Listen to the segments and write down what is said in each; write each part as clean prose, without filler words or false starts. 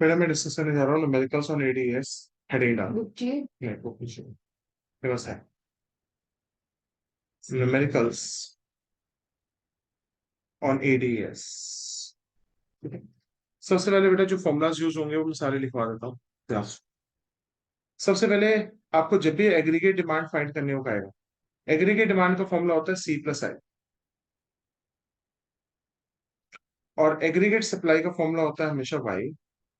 पहले मैं डिस्कस करने जा रहा हूँ numericals on ADS heading down. नहीं वो कुछ मेरे पास है न्यूमेरिकल्स ऑन एडीएस। सबसे पहले बेटा जो फॉर्मूलाज यूज होंगे वो मैं सारे लिखवा देता हूँ। ग्राफ सबसे पहले आपको जब भी एग्रीगेट डिमांड फाइंड करने को कहेगा, एग्रीगेट डिमांड का फॉर्मूला होता है सी प्लस आई, और एग्रीगेट सप्लाई का फॉर्मूला होता है हमेशा वाई।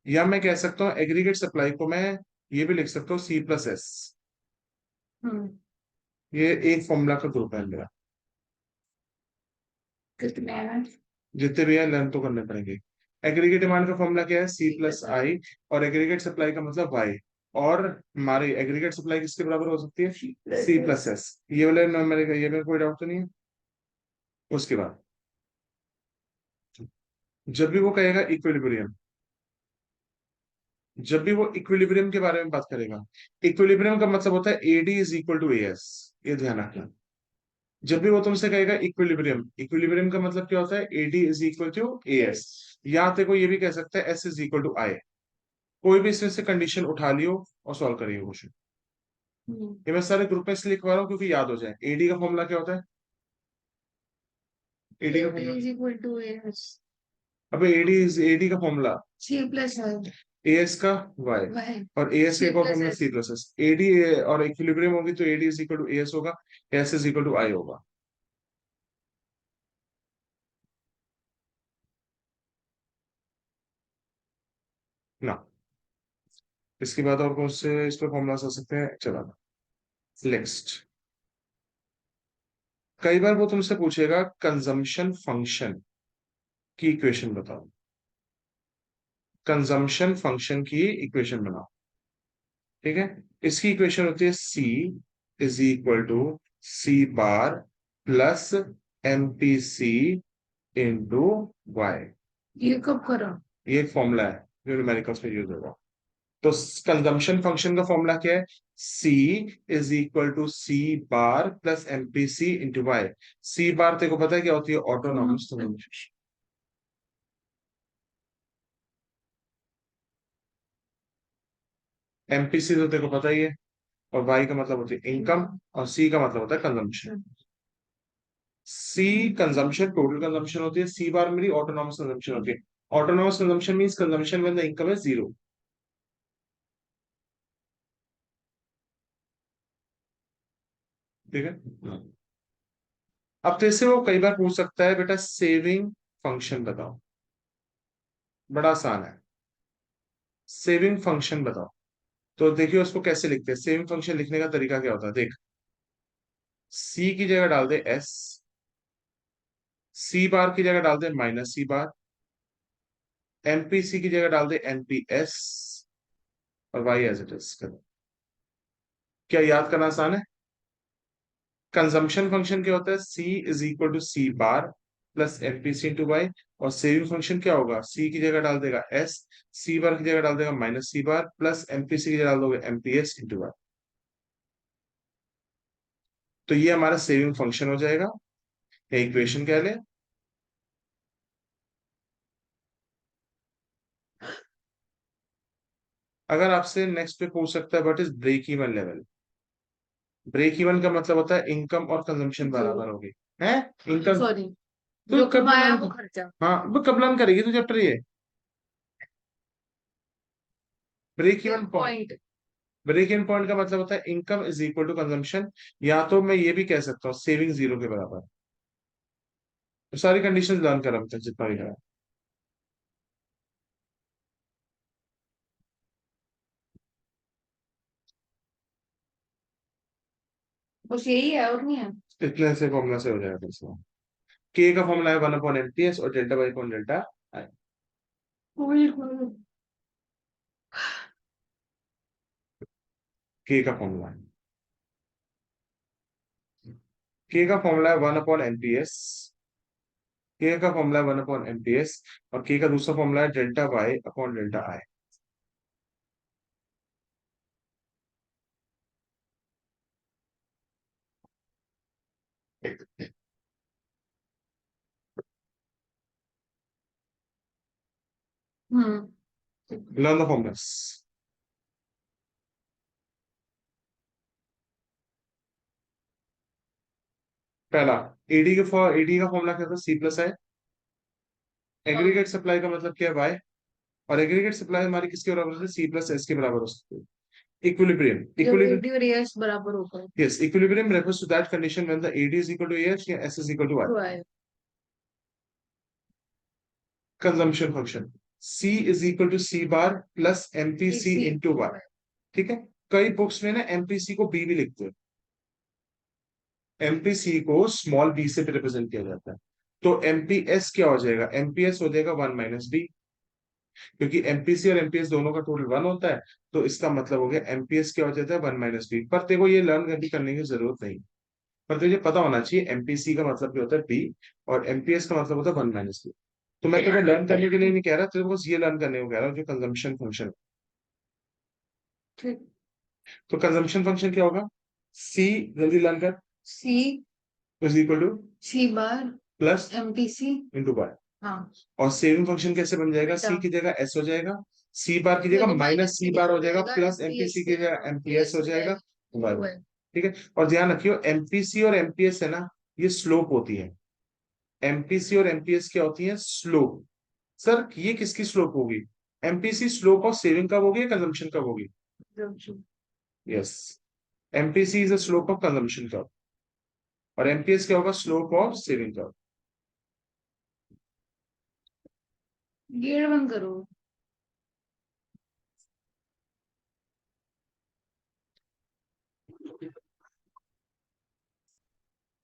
या मैं कह सकता हूँ एग्रीगेट सप्लाई को मैं ये भी लिख सकता हूँ सी प्लस एस। ये एक फॉर्मूला का ग्रुप है मेरा। जितने भी है लर्न तो करने पड़ेंगे। एग्रीगेट डिमांड का फॉर्मूला क्या है सी प्लस आई, और एग्रीगेट सप्लाई का मतलब वाई। और हमारी एग्रीगेट सप्लाई किसके बराबर हो सकती है सी प्लस एस। ये वाले मेरे ये में कोई डाउट तो नहीं है। उसके बाद जब भी वो कहेगा इक्विलिब्रियम, जब भी वो इक्विलिब्रियम के बारे में बात करेगा, इक्विलिब्रियम का मतलब होता है AD is equal to A S. ये ध्यान रखना। जब भी वो तुमसे कहेगा इक्विलिब्रियम, इक्विलिब्रियम का मतलब क्या होता है AD is equal to A S. या देखो ये भी कह सकता है S is equal to I. कोई भी इसमें से कंडीशन उठा लियो और सॉल्व करिए क्वेश्चन। ये मैं सारे ग्रुप में इसलिए लिखवा रहा हूँ क्योंकि याद हो जाए। एडी का फॉर्मूला क्या होता है, एडी का formula is equal to S अबे एडी का formula C plus I AS का वाई, वाई और एएस का सी एक और plus formula S. C plus S. AD और इक्विलिब्रियम होगी तो AD is equal to AS होगा, S is equal to I होगा ना। इसके बाद और कौन से इस पे फॉर्मूला आ सकते हैं, चला नेक्स्ट। कई बार वो तुमसे पूछेगा कंजम्पशन फंक्शन की इक्वेशन बताओ। कंजम्पशन फंक्शन की इक्वेशन बनाओ। ठीक है, इसकी इक्वेशन होती है C is equal to C bar plus M P C into Y. ये कब करा? ये एक फॉर्मूला है जो न्यूमेरिकल्स में यूज होगा। तो कंजम्पशन फंक्शन का फॉर्मूला क्या है, C is equal to C bar plus M P C into Y. C bar तेरे को पता है क्या होती है, ऑटोनॉमस कंजम्पशन। एमपीसी तो तेरे को पता ही है, और वाई का मतलब होती है इनकम, और सी का मतलब होता है कंजम्पशन। सी कंजम्पशन टोटल कंजम्पशन होती है, सी बार मेरी ऑटोनॉमस कंजम्पशन होती है। Autonomous consumption means consumption when the income is zero. ठीक है, अब तेरे से वो कई बार पूछ सकता है बेटा सेविंग फंक्शन बताओ। बड़ा आसान है, सेविंग फंक्शन बताओ। तो देखिए उसको कैसे लिखते हैं, सेविंग फंक्शन लिखने का तरीका क्या होता है देख। सी की जगह डाल दे एस, सी बार की जगह डाल दे माइनस सी बार, एमपीसी की जगह डाल दे एनपीएस, और वाई एज इट इज। क्या याद करना आसान है। कंजम्पशन फंक्शन क्या होता है, C is equal to C bar plus MPC into Y. और सेविंग फंक्शन क्या होगा, सी की जगह डाल देगा एस, सी बार की जगह डाल देगा माइनस सी बार, प्लस एमपीसी की जगह डाल दोगे एमपीएस इंटू वाई। तो ये हमारा सेविंग फंक्शन हो जाएगा, या इक्वेशन कह ले। अगर आपसे नेक्स्ट पे पूछ सकता है what is break even level. Break even का मतलब होता है इनकम और कंजम्पशन बराबर होगी। है इनकम सॉरी, तो जो कब कमाया लर्न, वो खर्चा। हाँ वो कब लर्न करेगी तू चैप्टर ये, break even point. Point. Break even point का मतलब होता है income is equal to consumption. या तो मैं ये भी कह सकता हूँ सेविंग जीरो के बराबर। तो सारी कंडीशंस लर्न कर रहा जितना भी करा। बस यही है और नहीं है। इतने से फॉर्मूला से हो जाएगा फिर से। के का फॉर्मूला है वन अपॉन एमटीएस और delta by upon delta I. के का फॉर्मूला है, के का फॉर्मूला है वन अपॉन एमपीएस। के का फॉर्मूला है वन अपॉन एमपीएस, और के का दूसरा फॉर्मूला है delta Y upon delta I. Hmm learn the formulas. पहला, एडी का फॉर्मूला क्या था? सी प्लस है। एग्रीगेट सप्लाई का मतलब क्या है? वाई। और एग्रीगेट सप्लाई हमारी किसके बराबर होती है? सी प्लस एस के बराबर हो सकती है। इक्विलिब्रियम, जब इक्विलिब्रियम। एडी और एस बराबर होगा Yes, equilibrium refers to that condition when the AD is equal to AS या S is equal to Y. तो आए Consumption function C is equal to C bar plus MPC इसी into Y. ठीक है। कई books में ना MPC को B भी लिखते हैं। MPC को स्मॉल b से रिप्रेजेंट किया जाता है। तो MPS क्या हो जाएगा? MPS हो जाएगा 1 - b, क्योंकि MPC और MPS दोनों का टोटल 1 होता है। तो इसका मतलब हो गया MPS क्या हो जाता है? 1 - b। पर तेरे को ये लर्न करने की जरूरत नहीं, पर तुझे पता होना चाहिए एमपीसी का मतलब क्या होता है? बी। और एमपीएस का मतलब होता है 1 - बी। तो मैं तुम्हें लर्न करने के लिए नहीं कह रहा, तेरे को बस ये लर्न करने को कह रहा हूँ जो कंजम्पशन फंक्शन। ठीक। तो कंजम्पशन फंक्शन क्या होगा? सी, जल्दी लर्न कर, C is equal to C bar plus MPC. Into Y. हाँ और सेविंग फंक्शन कैसे बन जाएगा? बेटा सी की जगह एस हो जाएगा, सी बार की जगह देखो माइनस माइनस सी सी बार बार हो हो जाएगा, जाएगा प्लस एमपीएस एमपीसी की से जगह एमपीएस एमपीएस हो हो जाएगा। जाएगा बाय। टू है। ठीक है। और ध्यान रखियो एमपीसी और एमपीएस है ना, ये स्लोप होती है। एमपीसी और एमपीएस क्या होती है? स्लोप। सर ये किसकी स्लोप होगी? एमपीसी स्लोप ऑफ सेविंग कब होगी या कंजम्पशन कब होगी? Yes, MPC is a slope of consumption कब, और एमपीएस क्या होगा? स्लोप ऑफ सेविंग कब। गेट बंद करो।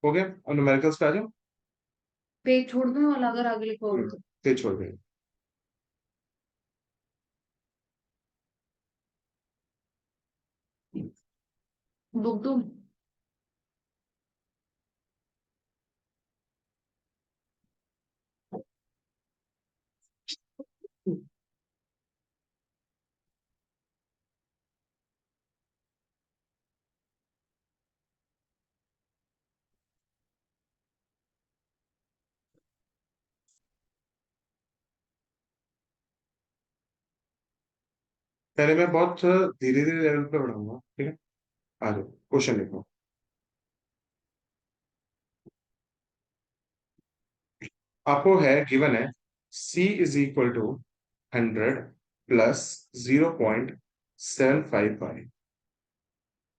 हो गया? और न्यूमेरिकल्स पे आ जाओ। पेज छोड़ दूं वाला अगर आगे लिखोगे तो। पेज छोड़ देंगे। बुक दूं। पहले मैं बहुत धीरे धीरे लेवल पे बढ़ाऊंगा, ठीक है। आ जाओ, क्वेश्चन लिखो। आपको है, गिवन है, C is equal to 100 plus 0.755,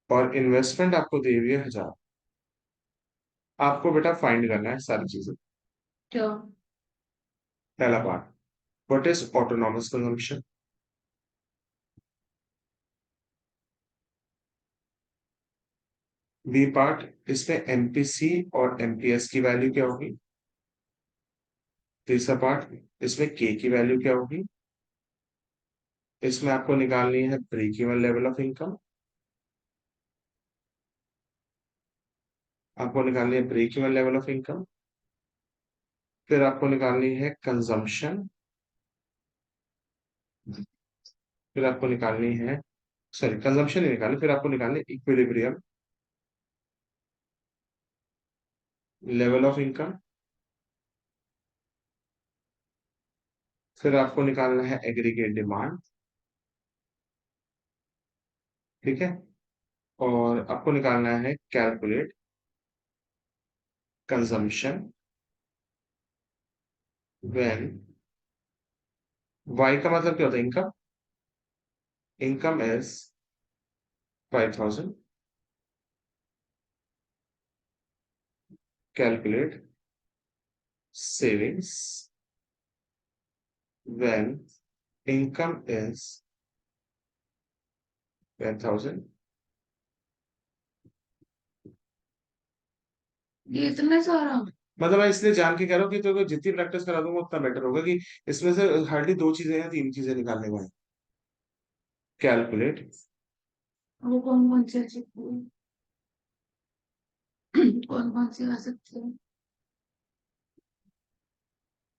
और इन्वेस्टमेंट आपको दे हुई है 1000। आपको बेटा फाइंड करना है सारी चीजें। क्या पहला part, what is autonomous consumption. B part, इसमें एमपीसी और एमपीएस की वैल्यू क्या होगी। तीसरा पार्ट, इसमें के की वैल्यू क्या होगी। इसमें आपको निकालनी है break even level of income. आपको निकालनी है break even level of income. फिर आपको निकालनी है कंजम्पशन। फिर आपको निकालनी है, सॉरी कंजम्पशन नहीं निकालनी, फिर आपको निकालनी है इक्विलिब्रियम लेवल ऑफ इनकम। फिर आपको निकालना है एग्रीगेट डिमांड। ठीक है। और आपको निकालना है कैलकुलेट कंजम्पशन व्हेन, वाई का मतलब क्या होता है? Income. Income is 5000। Calculate savings when income is 10,000। ये इतना सारा। मतलब मैं इसलिए जान के कह रहा हूँ कि तो जितनी प्रैक्टिस करा दूंगा उतना बेटर होगा, कि इसमें से हार्डली दो चीजें हैं, तीन चीजें निकालने को है। कैलकुलेट वो कौन कौन से कौन कौन से आ सकते हैं।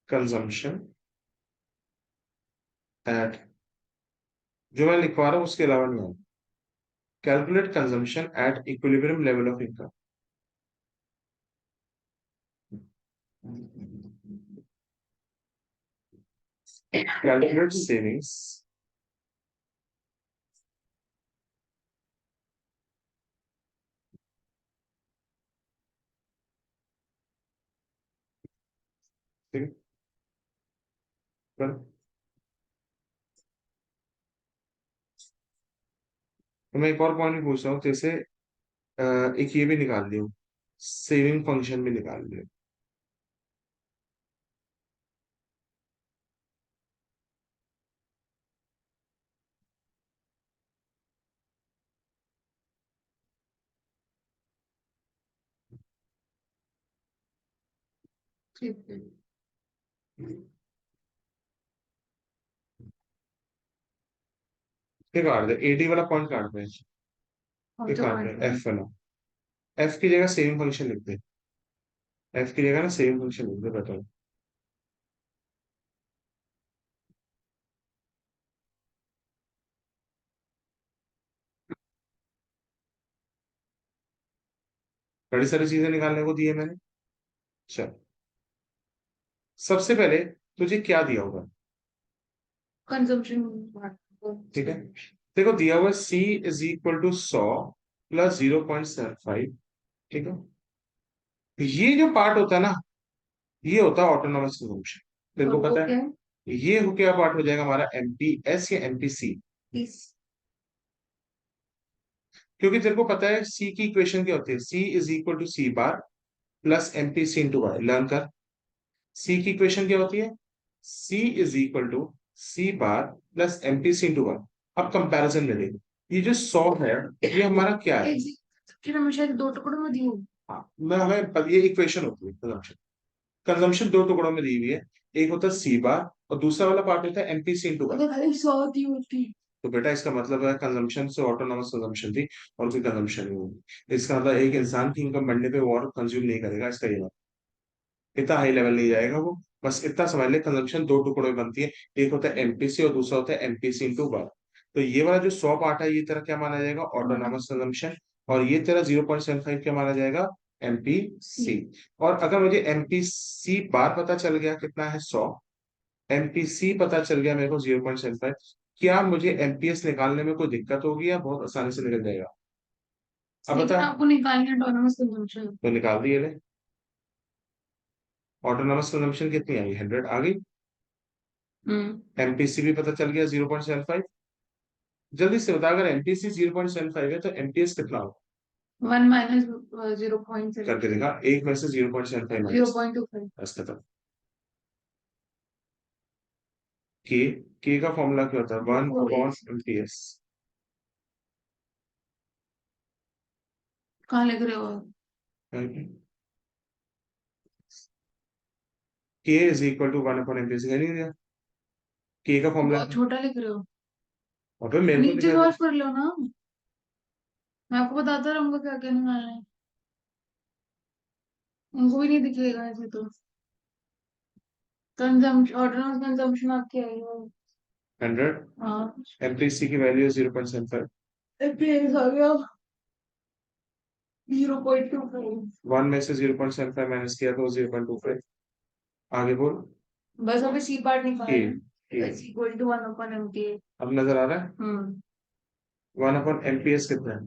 कंजम्पशन एट, जो मैं लिखवा रहा हूँ उसके अलावा नहीं है। Calculate consumption eight equilibrium level of income. Calculate savings पर तो मैं एक और पॉइंट भी पूछ रहा हूँ, जैसे एक ये भी निकाल लियो, सेविंग फंक्शन भी निकाल लियो। ठीक है। ये काट दे, एडी वाला पॉइंट काट दे। कौन ये सा काट दे, पॉइंट है? एफ वाला। एफ की जगह सेविंग फंक्शन लिख दे। एफ की जगह ना सेविंग फंक्शन लिख दे, बताओ। बड़ी सारी चीजें निकालने को दी है मैंने। चल, सबसे पहले तुझे क्या दिया होगा? कंजम्पशन। ठीक है, देखो दिया हुआ सी इज इक्वल टू 100 प्लस 0.75। ठीक है, ये जो पार्ट होता है ना, ये होता है ऑटोनॉमस कंजम्पशन। तेरे और को वो पता क्या है, है? ये हो क्या पार्ट हो जाएगा हमारा, एमपीएस या एमपीसी। तीस। क्योंकि तेरे को पता है सी की इक्वेशन क्या होती है, C is equal to C bar plus MPC into Y. Learn कर, सी की इक्वेशन क्या होती है, C is equal to C bar plus MPC into Y. अब कंपैरिजन में देखो, ये जो 100 है, ये हमारा क्या है? फिर मैं शायद दो टुकड़ों में दी हूँ। हाँ, मैं हमें ये इक्वेशन होती है कंजम्पशन। कंजम्पशन दो टुकड़ों में दी हुई है, एक होता है सी बार और दूसरा वाला पार्ट होता है एमपीसी इंटू वाई। अगर खाली 100 दी होती। तो बेटा इसका मतलब है कंजम्पशन से ऑटोनॉमस कंजम्पशन थी, और कोई कंजम्पशन नहीं होगी। इसका मतलब एक इंसान की इनकम बढ़ने पे वो और कंज्यूम नहीं करेगा, इसका ये मतलब इतना हाई लेवल नहीं जाएगा वो। बस इतना समझ ले, कंजम्पशन दो टुकड़ों में बनती है, एक होता है एमपीसी और दूसरा होता है एमपीसी इंटू बार। तो ये वाला जो 100 पार्ट है, ये तेरा क्या माना जाएगा, ऑटोनॉमस कंजम्पशन। और ये तेरा 0.75 क्या माना जाएगा, एमपीसी। और अगर मुझे एमपीसी बार पता चल गया कितना है 100, एमपीसी पता चल गया मेरे को 0.75, क्या मुझे एमपीएस निकालने में कोई दिक्कत होगी या बहुत आसानी से निकल जाएगा? अब लेकिन बता। आपको निकालना ऑटोनॉमस कंजम्पशन। तो निकाल दिए ले, ऑटोनॉमस कंजम्पशन कितनी आई, 100 आ गई। हम्म। एमपीसी भी पता चल गया 0.75। जल्दी से बता, अगर एमपीसी 0.75 है तो एमपीएस कितना होगा? 1 माइनस 0.7। करके देखा, एक में से 0.75 zero minus. Point two five बस खत्म। के के का फॉर्मूला क्या होता है, 1 अपॉन एमपीएस। कहाँ लिख रहे हो आप? K is equal to 1 upon MPS, कह नहीं दिया? के का फॉर्मूला बहुत है। छोटा लिख रहे हो। और फिर मेरे को नीचे दिखा दे। सॉल्व कर लो ना। मैं आपको बताता रहूंगा क्या क्या निकालना है। उनको भी नहीं दिखेगा ऐसे तो। कंजम्पशन, ऑटोनॉमस कंजम्पशन आपकी आई हो। 100, हाँ। एमपीसी की वैल्यू है 0.75। एपीएस आ गया 0.25। 1 में से 0.75 माइनस किया तो 0.25। आगे बोल। बस अभी सी पार्ट के निकालना के है। Is equal to 1 upon MT. अब नजर आ रहा है, हम्म। 1 अपॉन एमपीएस कितना है,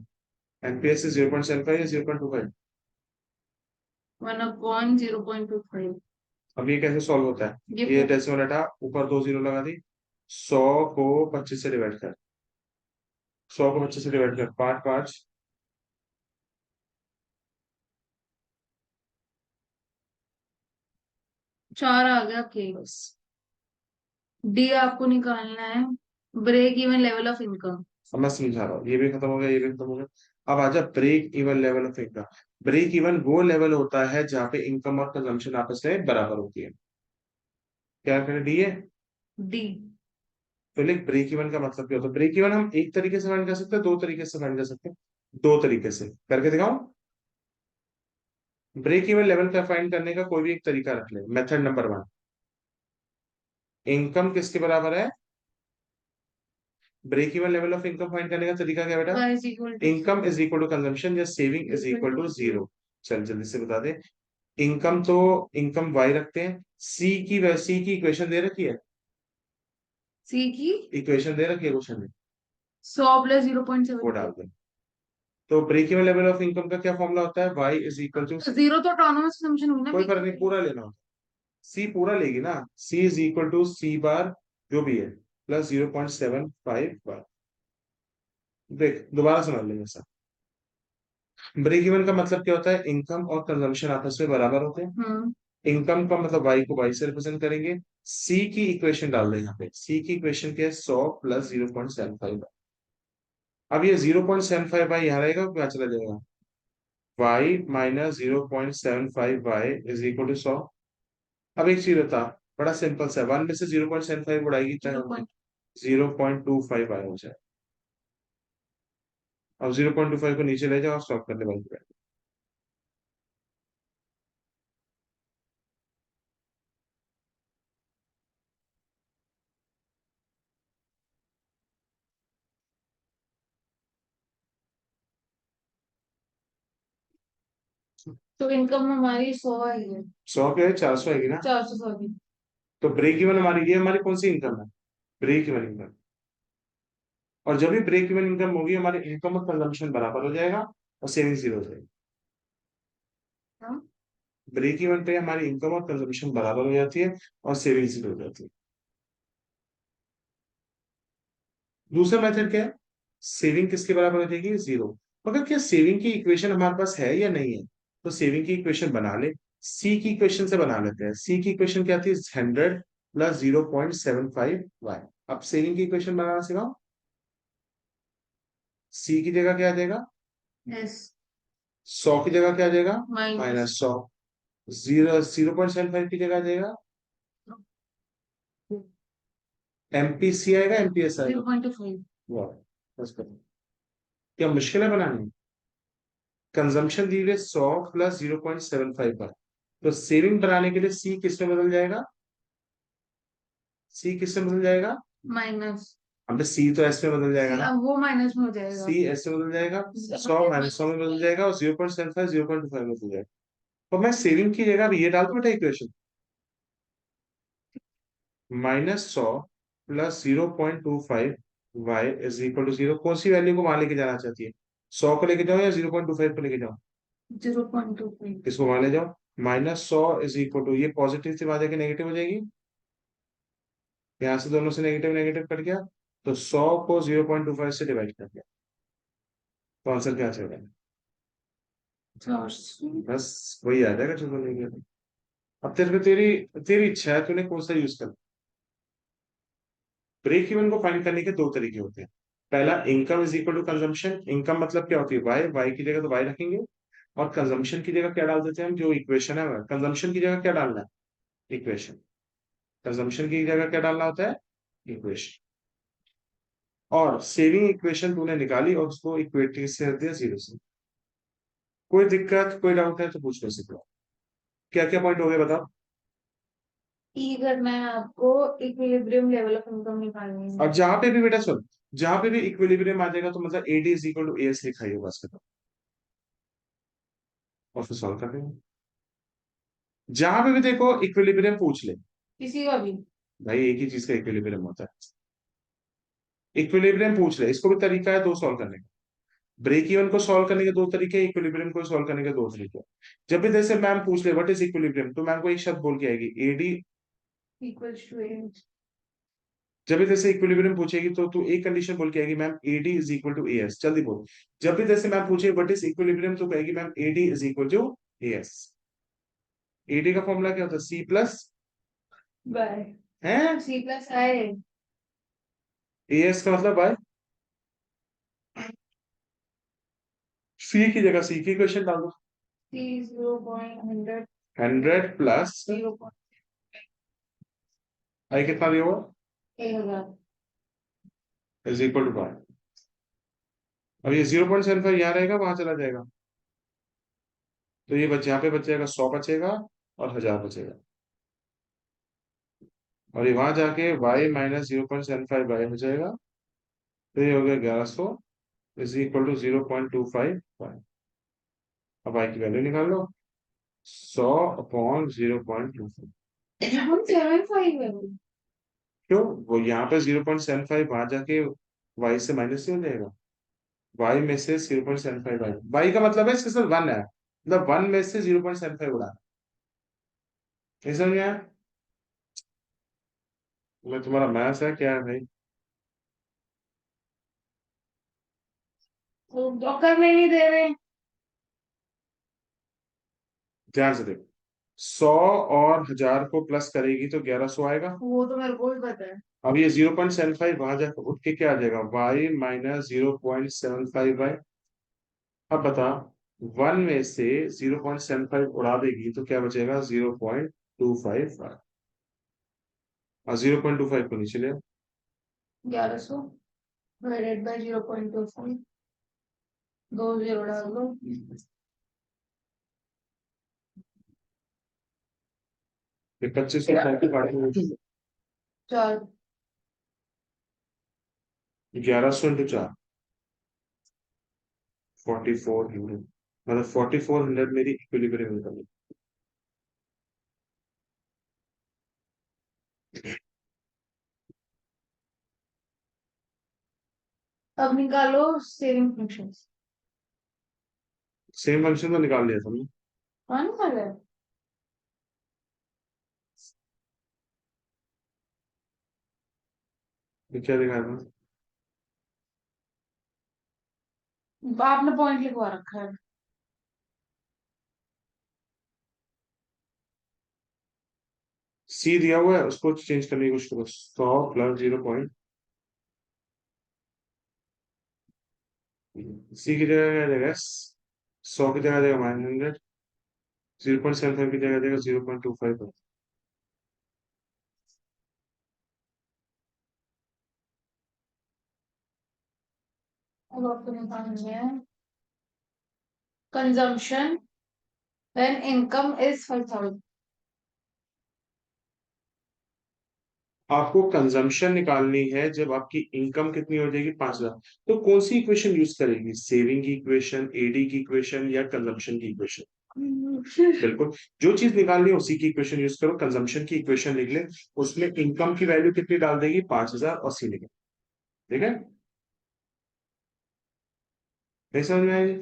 एमपीएस इज 0.75 या 0.25? 1 अपॉन 0.25। अब ये कैसे सॉल्व होता ये है, ये डेसिमल हटा, ऊपर दो जीरो लगा दी। 100 को 25 से डिवाइड कर, 100 को 25 से डिवाइड कर, 5 5। 4 आ गया के। बस, डी आपको निकालना है, break even level of income. अब मैं समझा रहा हूँ, ये भी खत्म हो गया, ये भी खत्म हो गया। अब आजा break even level of income. Break even वो लेवल होता है जहाँ पे इनकम और कंजम्पशन आपस में बराबर होती है। क्या करें, डी है। डी। तो लिख, ब्रेक इवन का मतलब क्या होता है। ब्रेक इवन हम एक तरीके से फाइंड कर सकते हैं, दो तरीके से फाइंड कर सकते हैं। दो तरीके से करके दिखाओ। ब्रेक इवन लेवल का फाइंड करने का कोई भी एक तरीका रख ले। मेथड नंबर 1, इनकम किसके बराबर है, break even level of income find करने का तरीका क्या बेटा, Y is equal to income is equal to consumption या saving is equal to zero. चल जल्दी से बता दे। इनकम तो इनकम वाई रखते हैं, सी की इक्वेशन दे रखी है, सी की इक्वेशन दे रखी है क्वेश्चन में, 100 प्लस जीरो पॉइंट वो सेवन डाल दे। तो break even level of income का क्या फॉर्मूला होता है, Y is equal to, zero तो ऑटोनॉमस कंजम्पशन हुई ना कोई बीच फर्क नहीं, में। पूरा लेना होता सी पूरा लेगी ना, सी इज इक्वल टू सी बार जो भी है प्लस 0.75 बार। देख दोबारा समझ लेंगे सर। ब्रेक इवन का मतलब क्या होता है, इनकम और कंजम्पशन आपस में बराबर होते हैं। इनकम का मतलब वाई को वाई से रिप्रेजेंट करेंगे। सी की इक्वेशन डाल दें यहाँ पे, सी की इक्वेशन क्या है, 100 प्लस 0.75। अब ये 0.75 बाई यहाँ रहेगा, क्या चला जाएगा, Y minus 0.75 Y is equal to 100। अब एक चीज बता, बड़ा सिंपल सा, 1 में से 0.75 उड़ाएगी, क्या 0.25 वाई हो जाए। अब 0.25 को नीचे ले जाओ और सॉल्व करने वाली। तो इनकम हमारी 100 आई है। 100 के 400 आएगी ना। 400 सॉरी। तो ब्रेक इवन हमारी, ये हमारी कौन सी इनकम है, ब्रेक इवन इनकम। और जब भी ब्रेक इवन इनकम होगी, हमारे इनकम और कंजम्पशन बराबर हो जाएगा और सेविंग जीरो हो जाएगी। हाँ। ब्रेक इवन पे हमारी इनकम और कंजम्पशन बराबर हो जाती है और सेविंग जीरो हो जाती है। दूसरा मेथड क्या है, सेविंग किसके बराबर हो जाएगी, जीरो। मगर क्या सेविंग की इक्वेशन हमारे पास है या नहीं है, तो सेविंग की इक्वेशन बना ले। सी की इक्वेशन से बना लेते हैं। सी की इक्वेशन क्या थी, 100 प्लस 0.75 वाई। अब सेविंग की इक्वेशन बनाना सिखाओ। सी की जगह क्या आ जाएगा, यस। 100 की जगह क्या आ जाएगा, माइनस -100। 0.75 की जगह आ जाएगा, एमपीसी आएगा, एमपीएस आएगा। 0.25। वाह, बस करो। क्या मुश्किल है बनानी, कंजम्पशन दी हुई है 100 प्लस 0.75 पर। तो सेविंग बनाने के लिए सी किस में बदल जाएगा, सी किस में बदल जाएगा, माइनस। अब सी तो एस में बदल जाएगा ना, अब वो माइनस में हो जाएगा। सी एस में बदल जाएगा, 100 -100 में बदल जाएगा और 0.75 0.25 में बदल जाएगा। तो मैं सेविंग की जगह अब ये डाल दूं बेटा equation, -100 plus 0.25 Y is equal to 0। कौन सी वैल्यू को वहां लेके जाना चाहती है, 100 को लेके जाओ या 0.25 को लेके जाओ, 0.25। किसको वहां ले जाओ, -100 इज इक्वल टू, ये पॉजिटिव से वहां जाके नेगेटिव हो जाएगी, यहाँ से दोनों से नेगेटिव नेगेटिव कट गया, तो 100 को 0.25 से डिवाइड कर दिया, तो आंसर क्या चलेगा, 400। बस वही आ जाएगा जो बोलेंगे। अब तेरे को, तेरी तेरी इच्छा है, तूने कौन सा यूज कर। ब्रेक इवन को फाइंड करने के दो तरीके होते हैं। पहला, income is equal to consumption. Income मतलब क्या होती है, वाई, वाई की जगह तो वाई रखेंगे, और कंजम्पशन की जगह क्या डाल देते हैं हम, जो इक्वेशन है, कंजम्पशन की जगह क्या डालना है, इक्वेशन। कंजम्पशन की जगह क्या डालना होता है, इक्वेशन। और सेविंग इक्वेशन तूने निकाली और उसको इक्वेट से रख दिया जीरो से। कोई दिक्कत, कोई डाउट है तो पूछ लो सीखो। क्या क्या पॉइंट हो गए बताओ। ई करना है आपको, इक्विलिब्रियम लेवल ऑफ इनकम निकालनी है। और जहां पे भी बेटा सुन, जहां पे भी इक्विलिब्रियम आ जाएगा तो मतलब AD is equal to AS लिखा ही होगा बस खत्म, और फिर सॉल्व कर देंगे। जहां पे भी देखो इक्विलिब्रियम पूछ ले, किसी का भी। भाई एक ही चीज का इक्विलिब्रियम होता है, इक्विलिब्रियम पूछ ले, इसको भी तरीका है दो सॉल्व करने का। ब्रेक इवन को सॉल्व करने के दो तरीके, इक्विलिब्रियम को सॉल्व करने के दो तरीके। जब भी जैसे मैम पूछ ले व्हाट इज इक्विलिब्रियम, तो मैम को एक शब्द बोल के आएगी, एडी। इक्वल्स टू ए। जब भी जैसे इक्विलिब्रियम पूछेगी तो तू एक कंडीशन बोल के आएगी, ma'am AD is equal to AS, जल्दी बोल। जब भी जैसे मैम पूछे व्हाट इज इक्विलिब्रियम, तो कहेगी ma'am AD is equal to AS. AD का फॉर्मूला क्या होता है, सी प्लस, बाय। है, सी प्लस आई। एएस का मतलब बाय, सी की जगह सी की क्वेश्चन डाल दो, सी 0.100। 100 प्लस 0.1000। आई कितना दिया हुआ, इज इक्वल टू बाय। अब ये 0.75 यहाँ रहेगा, वहां चला जाएगा, तो ये बच, यहाँ पे बच जाएगा 100 बचेगा और 1000 बचेगा, और ये वहां जाके y माइनस 0.75 y हो जाएगा, तो ये हो गया 1100 इज इक्वल टू 0.25 y। अब y की वैल्यू निकाल लो, 100/0.25। 0.75 है वो। क्यों, वो यहाँ पे 0.75, वहां जाके y से माइनस ही हो जाएगा, y में से 0.75 y का मतलब है इसके साथ 1 है, मतलब 1 में से 0.75 उड़ाना, नहीं समझ में आया। मैं तुम्हारा मैथ्स है क्या है भाई? तो करने नहीं दे रहे। ध्यान से देखो, 100 और 1000 को प्लस करेगी तो 1100 आएगा। वो तो मेरे को भी पता है। अब ये 0.75 वहां जाकर उठ के क्या आ जाएगा, y माइनस 0.75y। अब बता, 1 में से 0.75 उड़ा देगी तो क्या बचेगा, 0.25। और 0.25 को नीचे ले आओ। 1100 डिवाइडेड बाय 0.25, 2 0 डाल दो। ये 25 को काटेंगे। 4। 1100 × 4, 4400। मतलब 4400 मेरी इक्विलिब्रियम इनकम है। अब निकालो सेविंग फंक्शन। सेम फंक्शन तो निकाल लिया था हमने। कौन निकाला है? ये क्या दिखाया था? आपने पॉइंट लिखवा रखा है। सी दिया हुआ है, उसको चेंज करने की कोशिश करो। 100 प्लस 0. सी की जगह क्या देगा, 100 की जगह देगा -100। 0.75 की जगह देगा 0.25। अब आपको निकालनी है कंजम्पशन व्हेन इनकम इज 5000। आपको कंजम्पशन निकालनी है जब आपकी इनकम कितनी हो जाएगी, 5000। तो कौन सी इक्वेशन यूज करेगी, सेविंग की इक्वेशन, एडी की इक्वेशन, या कंजम्पशन की इक्वेशन? बिल्कुल, जो चीज निकालनी है उसी की इक्वेशन यूज करो। कंजम्पशन की इक्वेशन लिख ले, उसमें इनकम की वैल्यू कितनी डाल देगी, 5000, और सी लिखे। ठीक है, नहीं समझ में आएगी?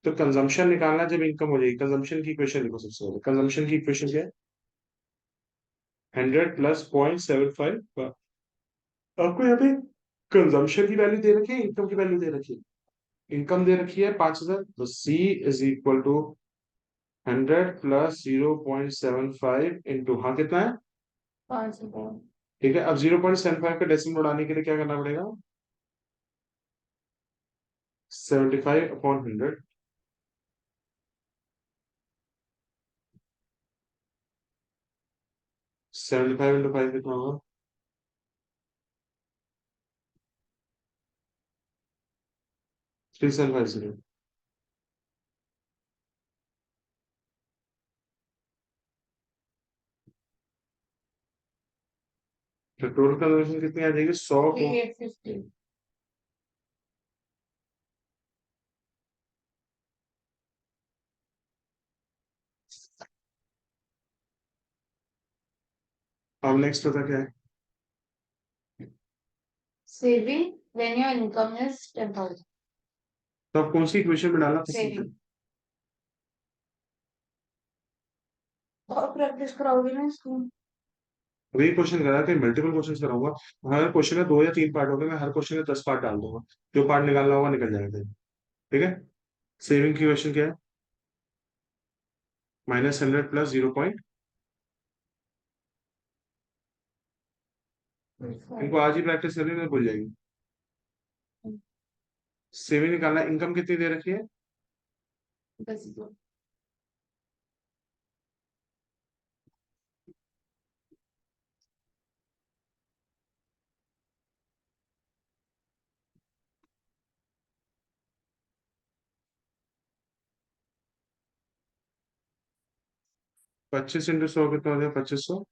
तो कंजम्पशन निकालना जब इनकम हो जाएगी, कंजम्पशन की इक्वेशन लिखो सबसे पहले। कंजम्पशन की इक्वेशन क्या है, 100 प्लस 0.75। आपको यहाँ पे कंजम्पशन की वैल्यू दे रखी है, इनकम की वैल्यू दे रखी है। इनकम दे रखी है 5000, तो C is equal to 100 plus 0.75 into, हाँ कितना है, 5 रुपए। ठीक है। अब 0.75 का डेसिमल उड़ाने के लिए क्या करना पड़ेगा, 75/100। 75 × 5 कितना होगा, 3750। तो टोटल कंजम्पशन कितनी आ जाएगी, 100 को। 850। अब नेक्स्ट पता क्या है, saving when your income is 10,000। तो आप कौन सी इक्वेशन में डालना पसंद सेविंग। करें? और प्रैक्टिस कराओगे ना इसको? वही क्वेश्चन करा कि मल्टीपल क्वेश्चन कराऊंगा। हर क्वेश्चन में 2 या 3 पार्ट होंगे, मैं हर क्वेश्चन में 10 पार्ट डाल दूंगा। जो पार्ट निकालना होगा निकल जाएगा। ठीक है, सेविंग की क्वेश्चन क्या है, -100 प्लस 0. इनको आज ही प्रैक्टिस करनी है, भूल जाएगी। सेविंग निकालना, इनकम कितनी दे रखी है, 10। 25 × 100 कितना हो जाएगा, 2500।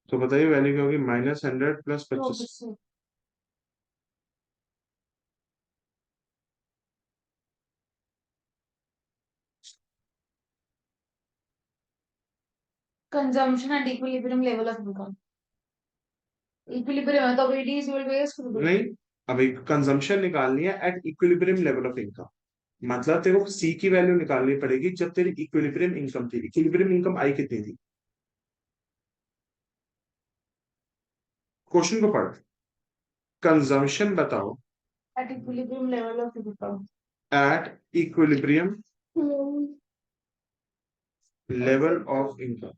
तो बताइए वैल्यू क्या होगी, -100 plus 25। 2400। Consumption and equilibrium level of income. Equilibrium है तो AD is equal to S. नहीं, अभी कंजम्पशन निकालनी है at equilibrium level of income. मतलब तेरे को सी की वैल्यू निकालनी पड़ेगी जब तेरी इक्विलिब्रियम इनकम थी। इक्विलिब्रियम इनकम आई कितनी थी, क्वेश्चन को पढ़, कंजम्पशन बताओ At equilibrium level of income. Eight equilibrium level of income.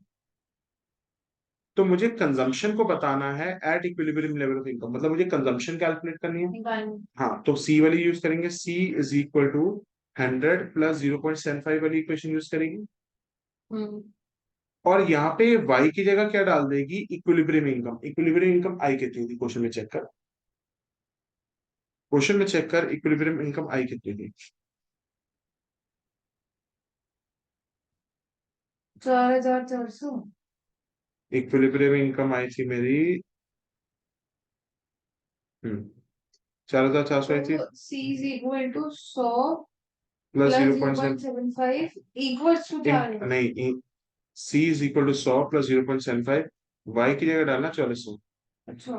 तो मुझे कंजम्पशन को बताना है at equilibrium level of income, मतलब मुझे कंजम्पशन कैलकुलेट करनी है। निकालनी। हाँ, तो सी वाली यूज करेंगे, सी इज इक्वल टू 100 प्लस 0.75 वाली इक्वेशन यूज करेगी। हम्म। और यहाँ पे y की जगह क्या डाल देगी, इक्विलिब्रियम इनकम। इक्विलिब्रियम इनकम आई कितनी थी क्वेश्चन में, चेक कर, क्वेश्चन में चेक कर, इक्विलिब्रियम इनकम आई कितनी थी। 4400। इक्विलिब्रियम इनकम आई थी मेरी 4,400 आई थी, तो C is equal to 100 plus plus 0.7, 0.75 equals to क्या है? नहीं, C is equal to 100 plus 0.75, Y की जगह डालना 4400। अच्छा,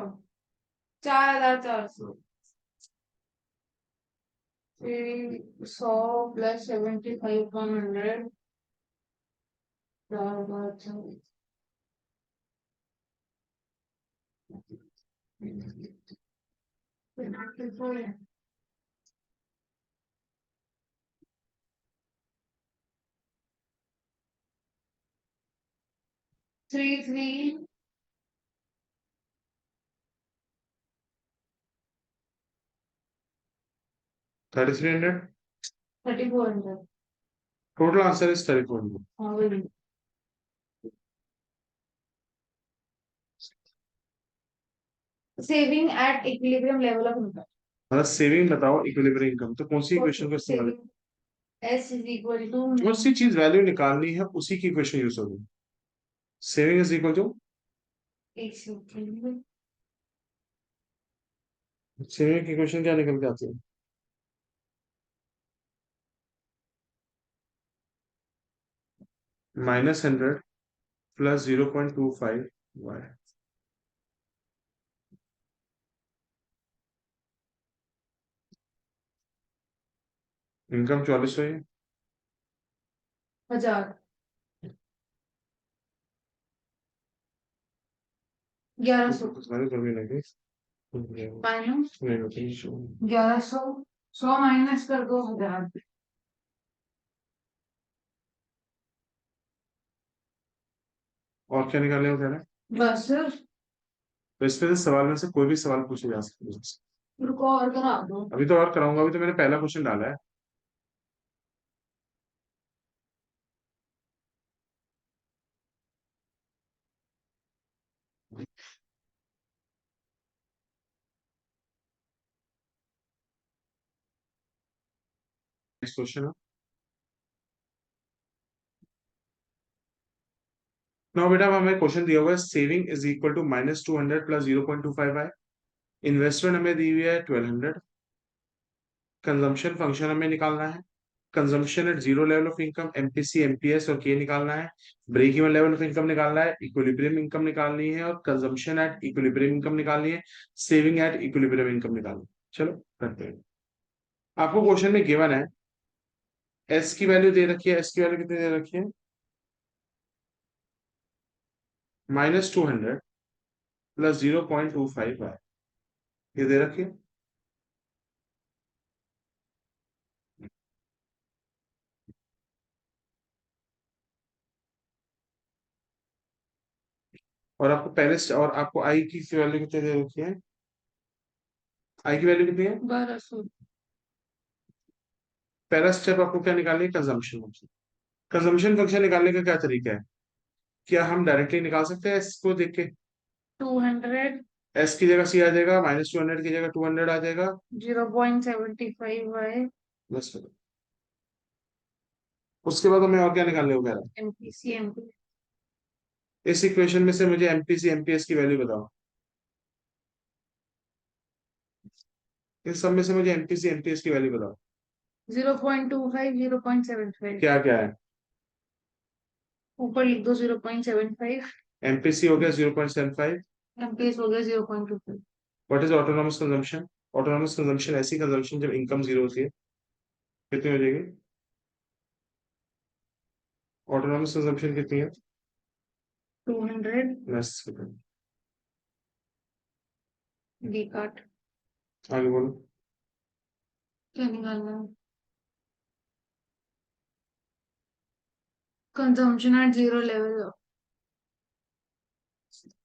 4400 फिर 100 प्लस 75/100 4,400। 33 3300, 3400। Total answer is 3400। हाँ वही। Saving eight equilibrium level of income. मतलब सेविंग बताओ इक्विलिब्रियम इनकम, तो कौन सी इक्वेशन को इस्तेमाल, saving S is equal to कौन सी चीज वैल्यू निकालनी है उसी की इक्वेशन यूज होगी। सेविंग इज इक्वल टू, एक सेकंड। सेविंग की इक्वेशन क्या निकल के आती है, -100 प्लस 0.25 वाई। इनकम 4400 है। 1000 1100 तुम्हारी कर भी लगे, माइनस नहीं होती issue। 1100 100 माइनस कर दो 1000। और क्या निकालने को कह रहे हैं, बस तो इसमें से सवाल में से कोई भी सवाल पूछे जा सकते हैं। रुको और करा दो। अभी तो और कराऊंगा, अभी तो मैंने पहला क्वेश्चन डाला है। नेक्स्ट क्वेश्चन है, नो बेटा हमें क्वेश्चन दिया हुआ है, saving is equal to -200 plus 0.25 है, इन्वेस्टमेंट हमें दी हुई है 1200, कंजम्पशन फंक्शन हमें निकालना है, consumption at zero level of income MPC MPS और के निकालना है, break even level of income निकालना है, इक्विलिब्रियम इनकम निकालनी है और कंजम्पशन एट इक्विलिब्रियम इनकम निकालनी है, सेविंग एट इक्विलिब्रियम इनकम निकालनी है। चलो करते हैं। आपको क्वेश्चन में गिवन है, एस की वैल्यू दे रखी है, एस की वैल्यू कितनी दे रखी है, -200 प्लस 0.25 है, ये दे रखी है। और आपको पहले और आपको आई की वैल्यू कितनी दे रखी है, आई की वैल्यू कितनी है। 1200। पहला स्टेप आपको क्या निकालनी है, कंजम्पशन फंक्शन। कंजम्पशन फंक्शन निकालने का क्या तरीका है, क्या हम डायरेक्टली निकाल सकते हैं एस को देख के, 200 एस की जगह सी आ जाएगा, -200 की जगह 200 आ जाएगा, 0.75 है। बस फिर उसके बाद हमें और क्या निकालने को कह रहा एमपीसी एमपी है, इस इक्वेशन में से मुझे एमपीसी एमपीएस की वैल्यू बताओ, इस सब में से मुझे एमपीसी एमपीएस की वैल्यू बताओ। 0.25 0.75। क्या क्या है, ऊपर लिख दो 0.75। एमपीसी हो गया 0.75, एमपीएस हो गया 0.25। What is autonomous consumption, autonomous consumption ऐसी कंजम्पशन जब इनकम जीरो होती है, कितनी हो जाएगी, ऑटोनॉमस कंजम्पशन कितनी है, 200 बस डी काट। आगे बोलो। क्या निकालना है? Consumption at zero level.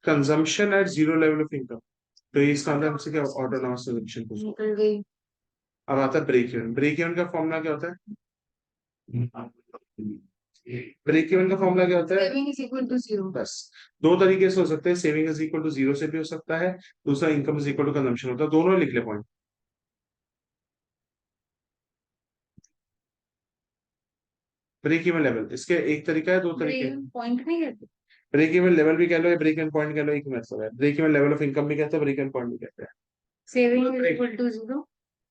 Consumption at zero level of income, तो ये इसका मतलब हमसे क्या, ऑटोनॉमस कंजम्पशन को। निकल गई। अब आता है ब्रेक इवन। ब्रेक इवन का फॉर्मूला क्या होता है? ब्रेक इवन का फॉर्मूला क्या होता है? Saving is equal to zero. बस, दो तरीके से हो सकते हैं, saving is equal to zero से भी हो सकता है, दूसरा income is equal to consumption होता है, दोनों लिख ले पॉइंट। ब्रेक इवन लेवल, इसके एक तरीका है, दो तरीके हैं। ब्रेक पॉइंट नहीं कहते। ब्रेक इवन लेवल भी कह लो या ब्रेक इवन पॉइंट कह लो, एक ही मतलब है। Break even level of income भी कहते हैं, ब्रेक इवन पॉइंट भी कहते हैं। Saving is equal to zero,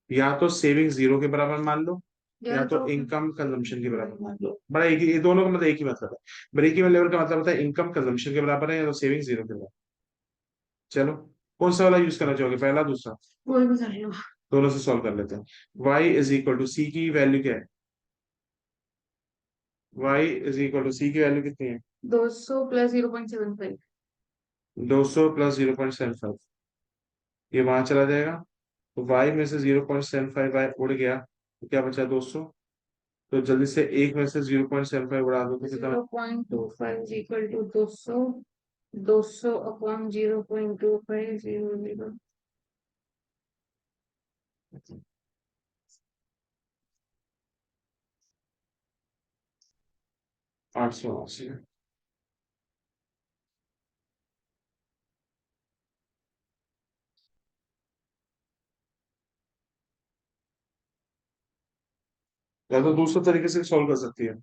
या तो सेविंग जीरो के बराबर मान लो, या या तो तो इनकम कंजम्पशन के बराबर मान लो। बड़ा एक ही, ये दोनों का मतलब एक ही मतलब है। ब्रेक इवन लेवल का मतलब होता है इनकम कंजम्पशन के बराबर है, या तो सेविंग जीरो के बराबर। चलो, कौन सा वाला यूज करना चाहोगे, पहला दूसरा? कोई भी कर लो। दोनों से सॉल्व कर लेते हैं। y इज इक्वल टू सी की वैल्यू क्या है? y इज इक्वल टू सी की वैल्यू कितनी है? 200 प्लस 0.75। 200 प्लस 0.75, ये वहां चला जाएगा, तो y में से 0.75 y उड़ गया, तो क्या बचा? 200। तो जल्दी से एक में से 0.75 उड़ा दो तो कितना? 0.25 is equal to 200। 200 upon 0.25 zero zero. 880। या तो दूसरे तरीके से सॉल्व कर सकती है,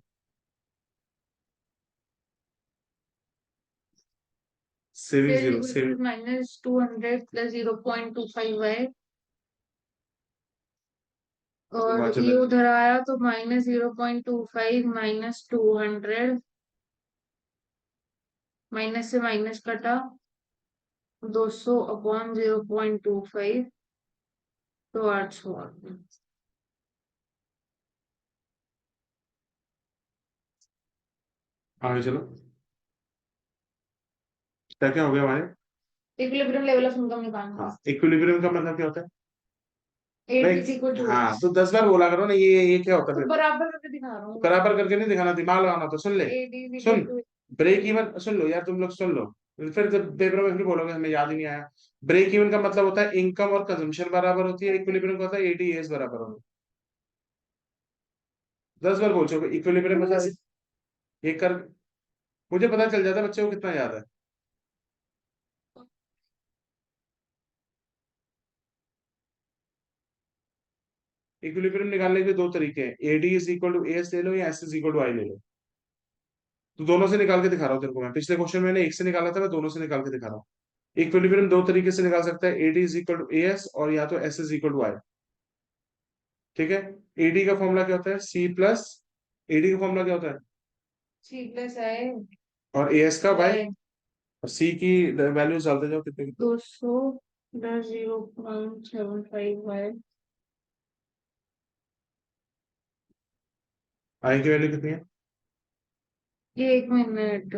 saving zero, saving. Minus 200 plus 0.25 है, वहां और ये चले, उधर आया तो माइनस 0.25 माइनस 200। माइनस से माइनस कटा। 200 अपॉन 0.25, तो 800 आ गया। आगे चलो। क्या क्या हो गया हमारे? इक्विलिब्रियम लेवल ऑफ इनकम निकालना। हाँ, इक्विलिब्रियम का मतलब क्या होता है? 8 इज इक्वल भाई टू हाँ, 8। तो 10 बार बोला करो ना, ये क्या होता है तो फिर? बराबर करके दिखा रहा तो हूँ। बराबर करके नहीं दिखाना, दिमाग लगाना, तो सुन ले। 8 इज सुन, इक्वल टू। ब्रेक इवन सुन लो यार, तुम लोग सुन लो, फिर जब पेपर में फिर बोलोगे हमें याद ही नहीं आया। ब्रेक इवन का मतलब होता है इनकम और कंजम्पशन बराबर होती है, इक्विलिब्रियम का होता है एटीएस बराबर होना। 10 बार बोल चुके इक्विलिब्रियम मतलब ये कर, मुझे पता चल जाता है बच्चे को कितना याद है। इक्विलिब्रियम निकालने के दो तरीके हैं, AD is equal to S ले लो या S is equal to I ले लो। तो दोनों से निकाल के दिखा रहा हूँ तेरे को मैं, पिछले क्वेश्चन में मैंने एक से निकाला था, मैं दोनों से निकाल के दिखा रहा हूँ। इक्विलिब्रियम दो तरीके से निकाल सकता है, AD is equal to S और या तो S is equal to I. ठीक है। एडी का फॉर्मूला क्या होता है? सी प्लस, एडी का फॉर्मूला क्या होता है? सी प्लस है। और एएस का बाय, और सी की वैल्यूज डालते जाओ कितने कितने। 200 प्लस 0.75 है। आई की वैल्यू कितनी है? ये 1 मिनट।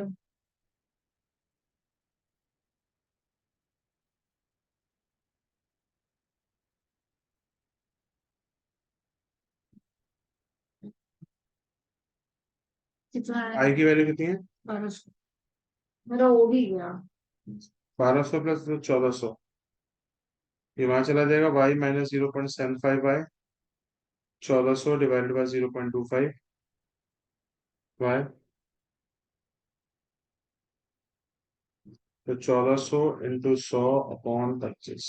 कितना है? आई की वैल्यू कितनी है? 1200। मेरा वो भी गया। 1200 प्लस 1400, ये वहां चला जाएगा, Y minus 0.75 by 1400 divided by 0.25 Y, तो 1400 इंटू 100/25,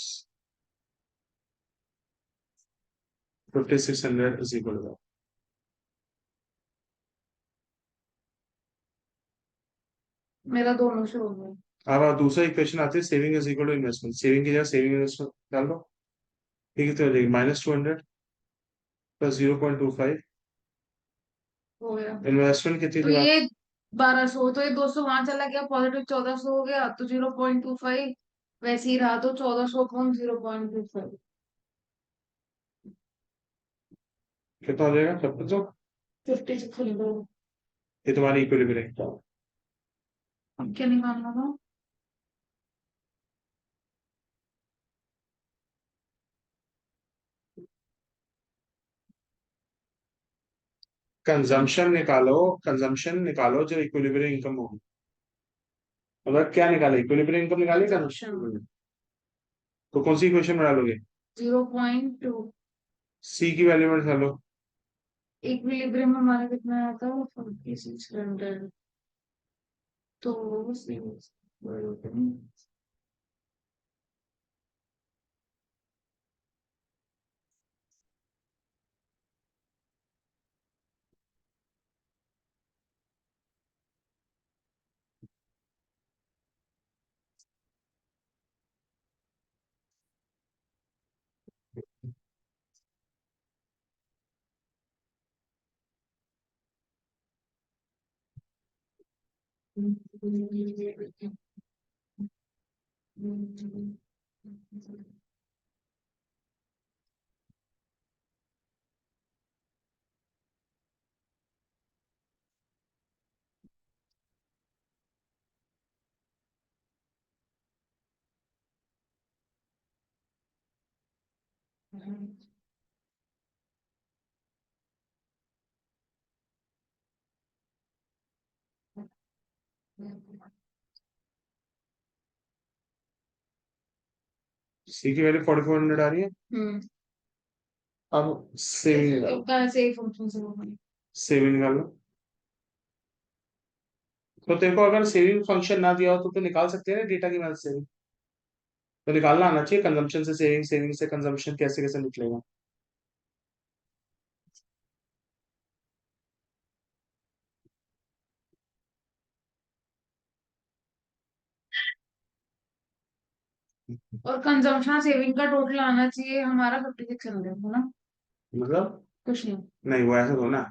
5600 इज इक्वल टू। मेरा दोनों से हो गया। अब दूसरा इक्वेशन आती है, saving is equal to investment. Saving की जगह सेविंग इन्वेस्टमेंट डाल दो, ठीक है, तो हो जाएगी -200 प्लस 0.25, हो गया। इन्वेस्टमेंट कितनी तो थी बात? ये 1200, तो ये 200 वहां चला गया, पॉजिटिव 1400 हो गया, तो 0.25 वैसे ही रहा, तो 1400 अपॉन 0.25। कितना हो जाएगा सब कुछ? 56। ये तुम्हारी इक्विलिब्रियम। अब क्या निकालना था? कंजम्पशन निकालो, कंजम्पशन निकालो जो इक्विलिब्रियम इनकम होगी। मतलब क्या निकाले, इक्विलिब्रियम इनकम निकाली कंजम्पशन। तो कौन सी इक्वेशन में डालोगे? 0.2। सी की वैल्यू में डालो। इक्विलिब्रियम हमारा कितना आया था? 4600। तो सी की वैल्यू 4400 आ रही है। हम्म। अब सेविंग निकालो, कहाँ से फंक्शन से होगा? सेविंग निकालो। तो तेरे को अगर सेविंग फंक्शन ना दिया हो तो निकाल सकते हैं ना डेटा की मदद से भी। तो निकालना आना चाहिए, कंजम्पशन से सेविंग, सेविंग से कंजम्पशन, कैसे कैसे निकलेगा। और कंजम्पशन सेविंग का टोटल आना चाहिए हमारा 5600 है ना? मतलब कुछ नहीं। नहीं, वो ऐसा दो ना।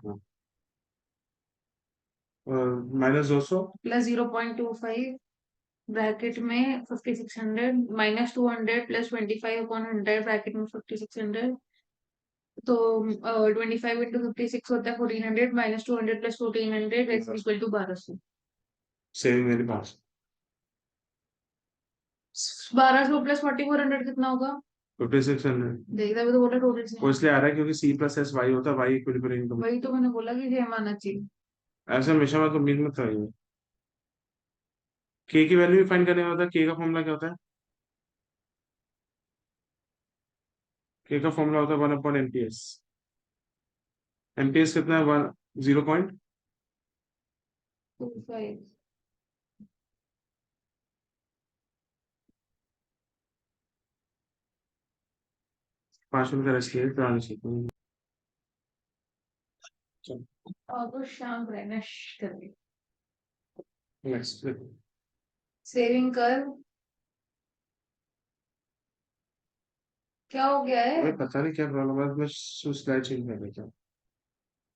-200। प्लस 0.25 ब्रैकेट में 5600 माइनस 200 प्लस 25/100 ब्रैकेट में 5600। तो 25 × 56 होता है 1400 minus 200 plus 1400 equal to 1200। Saving मेरे पास 1200 प्लस 4400 कितना होगा? 5600। देखता भी तो बोला टोटल वो से। इसलिए आ रहा है क्योंकि सी प्लस एस वाई होता है, वाई इक्विलिब्रियम इनकम। वही तो मैंने बोला कि सेम आना चाहिए। ऐसे हमेशा मैं तो उम्मीद मत करिए। के की वैल्यू भी फाइंड करने में होता है। के का फॉर्मूला क्या होता है? के का फॉर्मूला होता है 1/MPS। एमपीएस कितना है? 0.5। 25। 5 मिनट का रेस्ट लिए फिर आने चाहिए। और तो शाम रहना कर। नेक्स्ट। सेविंग कर। क्या हो गया है? हमें पता नहीं क्या प्रॉब्लम है, मैं स्लाइड चेंज कर देता हूँ,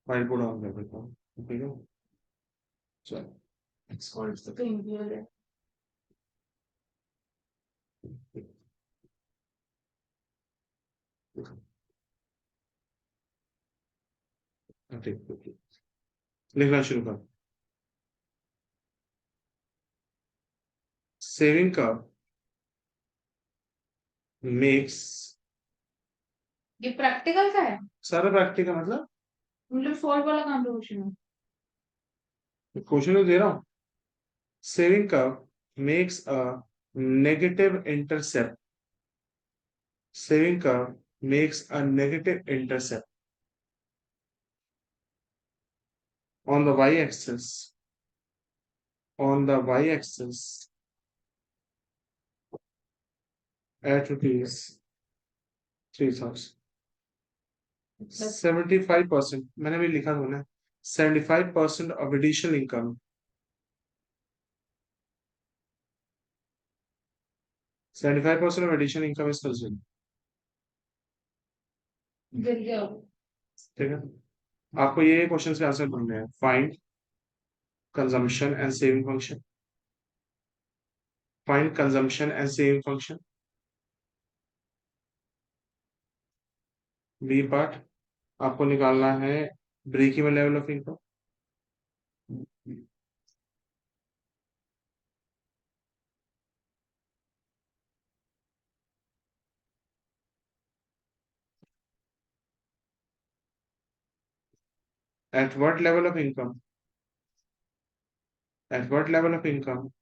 व्हाइट बोर्ड ऑन कर देता हूँ। ठीक है, चलो। एक्सकॉल्ड्स तो कहीं भी हो रहा है। ठीक ठीक। लिखना शुरू कर। सेविंग का मेक्स। ये प्रैक्टिकल का है? सारा प्रैक्टिकल मतलब मतलब सॉल्व वाला काम तो क्वेश्चन है। क्वेश्चन तो दे रहा हूँ। सेविंग का makes a negative intercept. Saving का makes a negative intercept on the y-axis, on the y-axis at rupees 3000। 75%, मैंने भी लिखा था ना। 75% of additional income, 75% of additional income is consumed। गिर गया वो। ठीक है, आपको ये क्वेश्चन के आंसर ढूंढने हैं। Find consumption and saving function, find consumption and saving function. B part, आपको निकालना है break even level of income. At what level of income? At what level of income?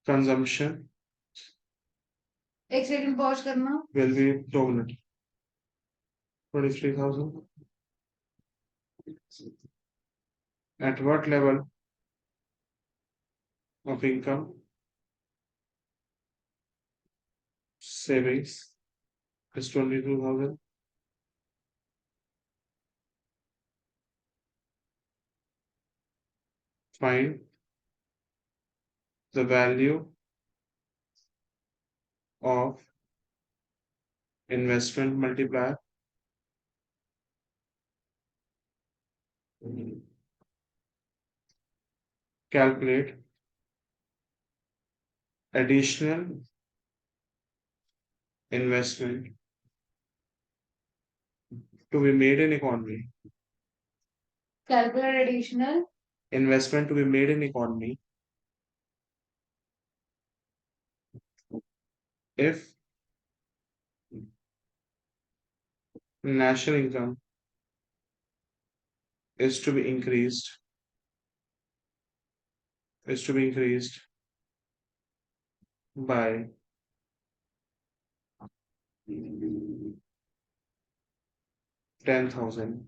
Consumption एक सेकंड पॉज करना. will be dominant. 23,000. At what level of income? Savings is 22,000. Find the value of investment multiplier. Calculate additional investment to be made in economy. Calculate additional Investment to be made in economy if national income is to be increased by 10,000.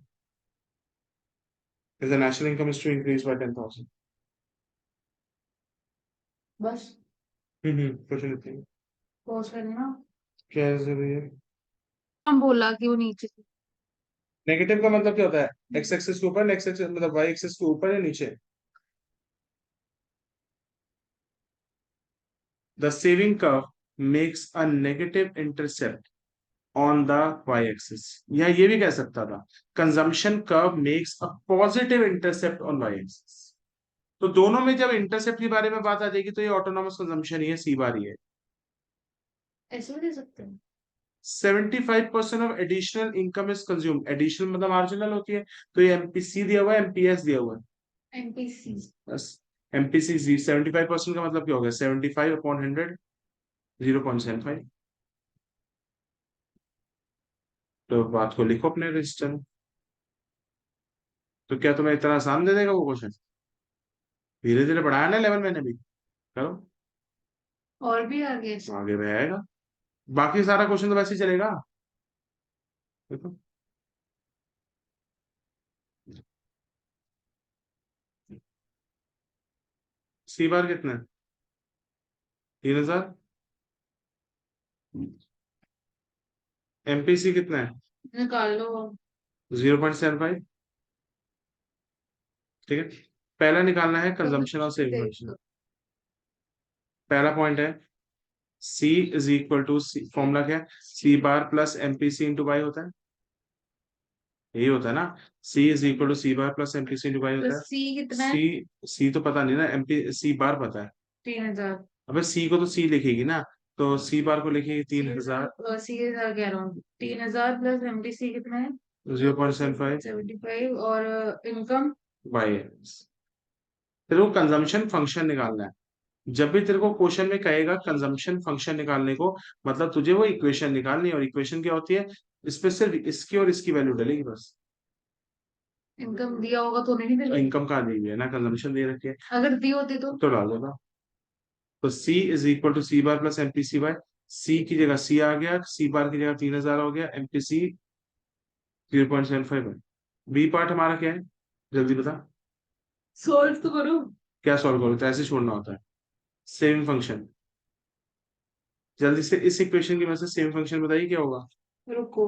If the national income is to increase by 10,000. बस कुछ नहीं. Pause करना. क्या है जरूरी है? हम बोला कि वो नीचे. नेगेटिव का मतलब क्या होता है? एक्स एक्सिस के ऊपर, एक्स एक्सिस मतलब वाई एक्सिस के ऊपर या नीचे? The saving curve makes a negative intercept on the y-axis. या ये भी कह सकता था, consumption curve makes a positive intercept on y-axis. तो दोनों में जब इंटरसेप्ट के बारे में बात आ जाएगी तो ये ऑटोनॉमस कंजम्पशन ही है, सी बार ही है. ऐसे भी दे सकते हैं. 75% of additional income is consume. Additional मतलब मार्जिनल होती है, तो ये एमपीसी दिया हुआ है, एमपीएस दिया हुआ है. एमपीसी बस. एमपीसी 75% का मतलब क्या हो गया? 75/100, 0.75. तो बात को लिखो अपने रजिस्टर में. तो क्या तुम्हें इतना आसान दे देगा वो क्वेश्चन? धीरे धीरे बढ़ाया ना लेवल मैंने भी. करो. और भी आगे. आगे में आएगा. बाकी सारा क्वेश्चन तो वैसे ही चलेगा. देखो. सी बार कितना है? 3,000. एमपीसी कितना है? निकाल लो. 0.75. ठीक है. पहला निकालना है तो कंजम्पशन और सेविंग देख फंक्शन. लो. पहला पॉइंट है C is equal to C. Formula क्या है? C bar plus MPC into Y होता है. यही होता है ना. C is equal to C bar plus MPC into Y तो होता है. सी कितना है? सी तो पता नहीं ना. एमपी सी बार पता है. 3,000. अबे सी को तो सी लिखेगी ना. तो सी बार को लिखेगी 3,000. 3,000 कह रहा हूँ. 3,000 प्लस एमपीसी कितना है? 0.75 75. और इनकम बाई एक्स. तेरे को कंजम्पशन फंक्शन निकालना है. जब भी तेरे को क्वेश्चन में कहेगा कंजम्पशन फंक्शन निकालने को, मतलब तुझे वो इक्वेशन निकालनी है. और इक्वेशन क्या होती है? इस पे सिर्फ इसकी और इसकी वैल्यू डलेगी बस. इनकम दिया होगा तो नहीं मिलेगा. इनकम कहाँ दी हुई है? ना कंजम्पशन दे रखी है. अगर दी होती तो डाल देगा. तो C is equal to C bar plus MPC bye. C की जगह सी आ गया, सी बार की जगह 3,000 हो गया, एमपीसी 0.75 है. बी पार्ट हमारा क्या है? जल्दी बता. सॉल्व तो करो. क्या सॉल्व करो? तो ऐसे छोड़ना होता है. Saving function. जल्दी से इस इक्वेशन की वजह से सेविंग फंक्शन बताइए क्या होगा. रुको.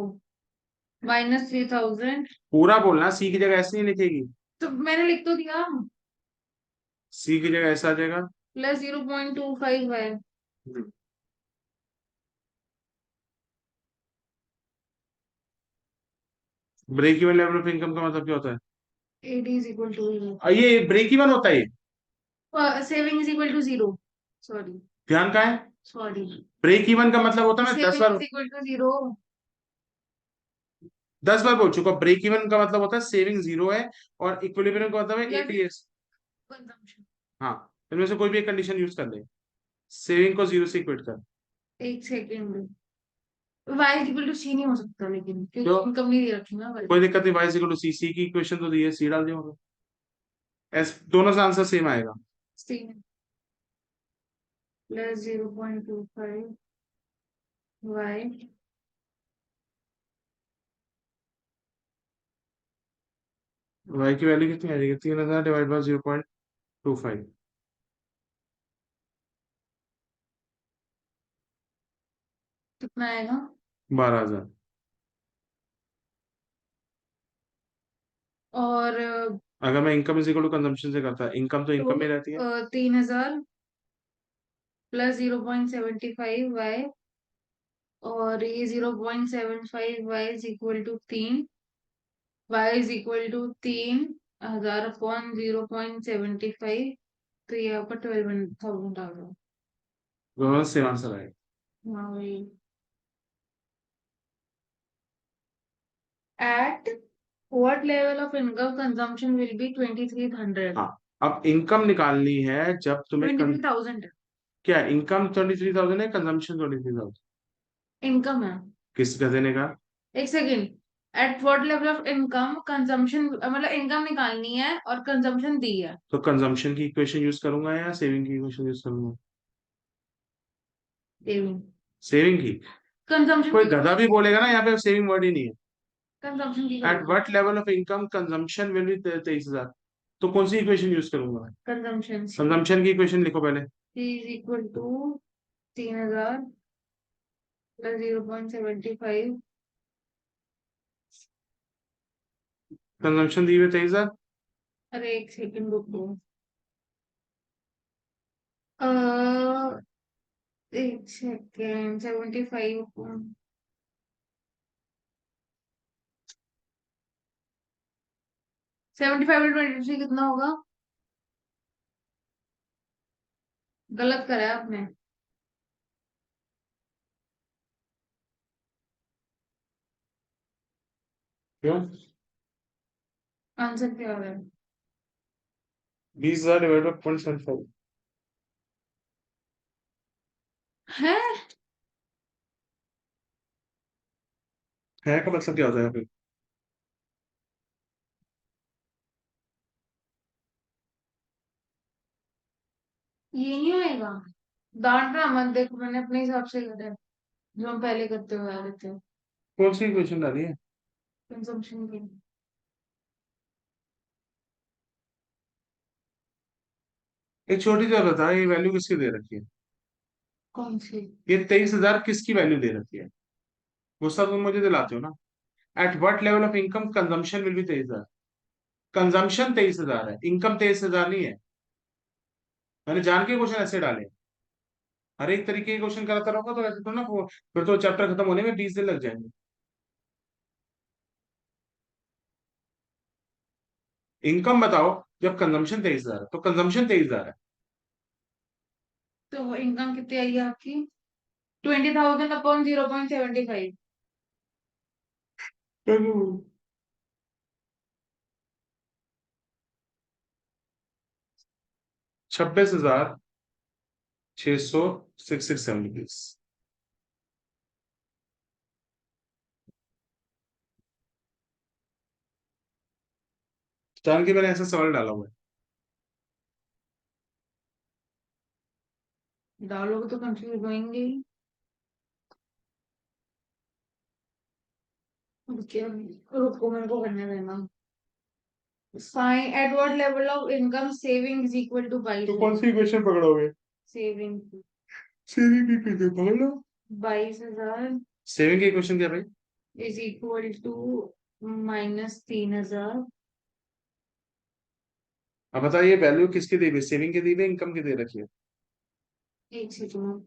-3,000. पूरा बोलना. सी की जगह ऐसे नहीं लिखेगी. तो मैंने लिख तो दिया. सी की जगह ऐसा आ जाएगा. प्लस 0.25 है. Break even level of income का मतलब क्या होता है? एडी इज इक्वल टू ये ब्रेक इवन होता है ये. Saving is equal to 0. Sorry. ध्यान का है. सॉरी. ब्रेक इवन का मतलब होता है, मैं 10 सेविंग बार इज इक्वल टू 0. 10 बार बोल चुका. ब्रेक इवन का मतलब होता है सेविंग जीरो है, और इक्विलिब्रियम का मतलब है या फिर एटीएस. कंजम्पशन. हाँ. इनमें से कोई भी एक कंडीशन यूज कर ले. सेविंग को जीरो से इक्वेट कर. एक सेकेंड. y इक्वल टू सी नहीं हो सकता लेकिन, क्योंकि क्यों? इनकम नहीं दे रखी ना कोई वाली। दिक्कत नहीं, वाई इक्वल टू सी, सी की इक्वेशन तो दी है, सी डाल दिया होगा। एस दोनों से आंसर सेम आएगा। सी प्लस 0.25 y वाई की वैल्यू कितनी आ जाएगी? 3000 डिवाइड बाई 0.25। कितना आएगा? 12,000। और अगर मैं income is equal to consumption से करता, इनकम तो तो इनकम में रहती है। 3000 प्लस 0.75 y, और ये 0.75 y is equal to 3, y is equal to 3000 upon 0.75, तो ये आपका 12,000 आ गया। दोनों सेम आंसर आएगा। हाँ वही। At what level of income consumption will be 2300? हाँ, अब इनकम निकालनी है जब तुम्हें 23,000 क्या इनकम 23,000 है, कंजम्पशन 23,000? इनकम है। किस गधे ने कहा? एक second. Eight what level of income consumption, मतलब इनकम निकालनी है और कंजम्पशन दी है। तो कंजम्पशन की इक्वेशन यूज करूंगा या सेविंग की इक्वेशन यूज करूंगा? सेविंग। सेविंग की। कंजम्पशन कोई की गधा भी बोलेगा ना, यहाँ पे सेविंग वर्ड ही नहीं है। कंजम्पशन की एट करोगे। What level of income consumption will be 23,000। तो कौन सी इक्वेशन यूज करूंगा? कंजम्पशन कंजम्पशन की इक्वेशन लिखो पहले। Is equal to 3000 plus 0.75। Consumption दी हुई 23,000। अरे एक सेकंड रुको। अ, एक सेकेंड, 75 75 ट्वेंटी थ्री कितना होगा? गलत करा है आपने। क्यों? आंसर क्या है? 20,000 डिवाइड बाई 0.75। है? है का मतलब क्या होता है फिर? ये नहीं आएगा। डांटना मत, देखो मैंने अपने हिसाब से करा है, जो हम पहले करते हुए आ रहे थे। कौन सी इक्वेशन डाली है? कंजम्पशन की। एक छोटी सी बता, ये वैल्यू किसकी दे रखी है? कौन सी? ये 23,000 किसकी वैल्यू दे रखी है? गुस्सा तुम मुझे दिलाते हो ना। Eight what level of income consumption will be 23,000। Consumption 23,000 है, इनकम 23,000 नहीं है। मैंने जान के क्वेश्चन ऐसे डाले। हर एक तरीके के क्वेश्चन कराता रहूंगा तो ऐसे तो ना फिर तो चैप्टर खत्म होने में 20 दिन लग जाएंगे। इनकम बताओ जब कंजम्पशन 23,000 है, तो कंजम्पशन 23,000 है। तो वो इनकम कितनी आई है आपकी? 20,000 अपॉन 0.75। 26,666 जान के मैंने ऐसा सवाल डाला हुआ है। डालोगे तो कंफ्यूज होंगे ही। अब क्या, रुको मेरे को करने देना। Find at what level of income saving is equal to तो 22,000। कौन सी इक्वेशन पकड़ोगे? सेविंग सेविंग की इक्वेशन पकड़ लो। 22,000 सेविंग की इक्वेशन क्या भाई? Is equal to -3,000। अब बताइए वैल्यू किसकी दी हुई, सेविंग की दी हुई, इनकम की दे रखी है? एक सेकंड।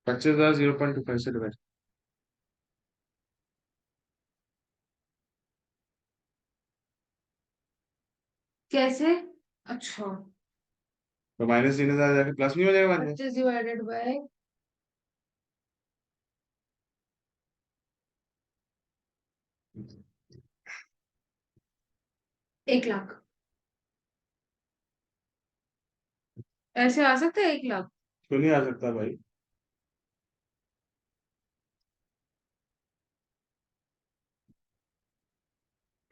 25,000 0.25 से डिवाइड। कैसे? अच्छा। तो -3,000 जाके प्लस नहीं हो जाएगा बाद में? 25 डिवाइडेड बाय 1 लाख ऐसे आ सकता है 1 लाख? क्यों नहीं आ सकता भाई?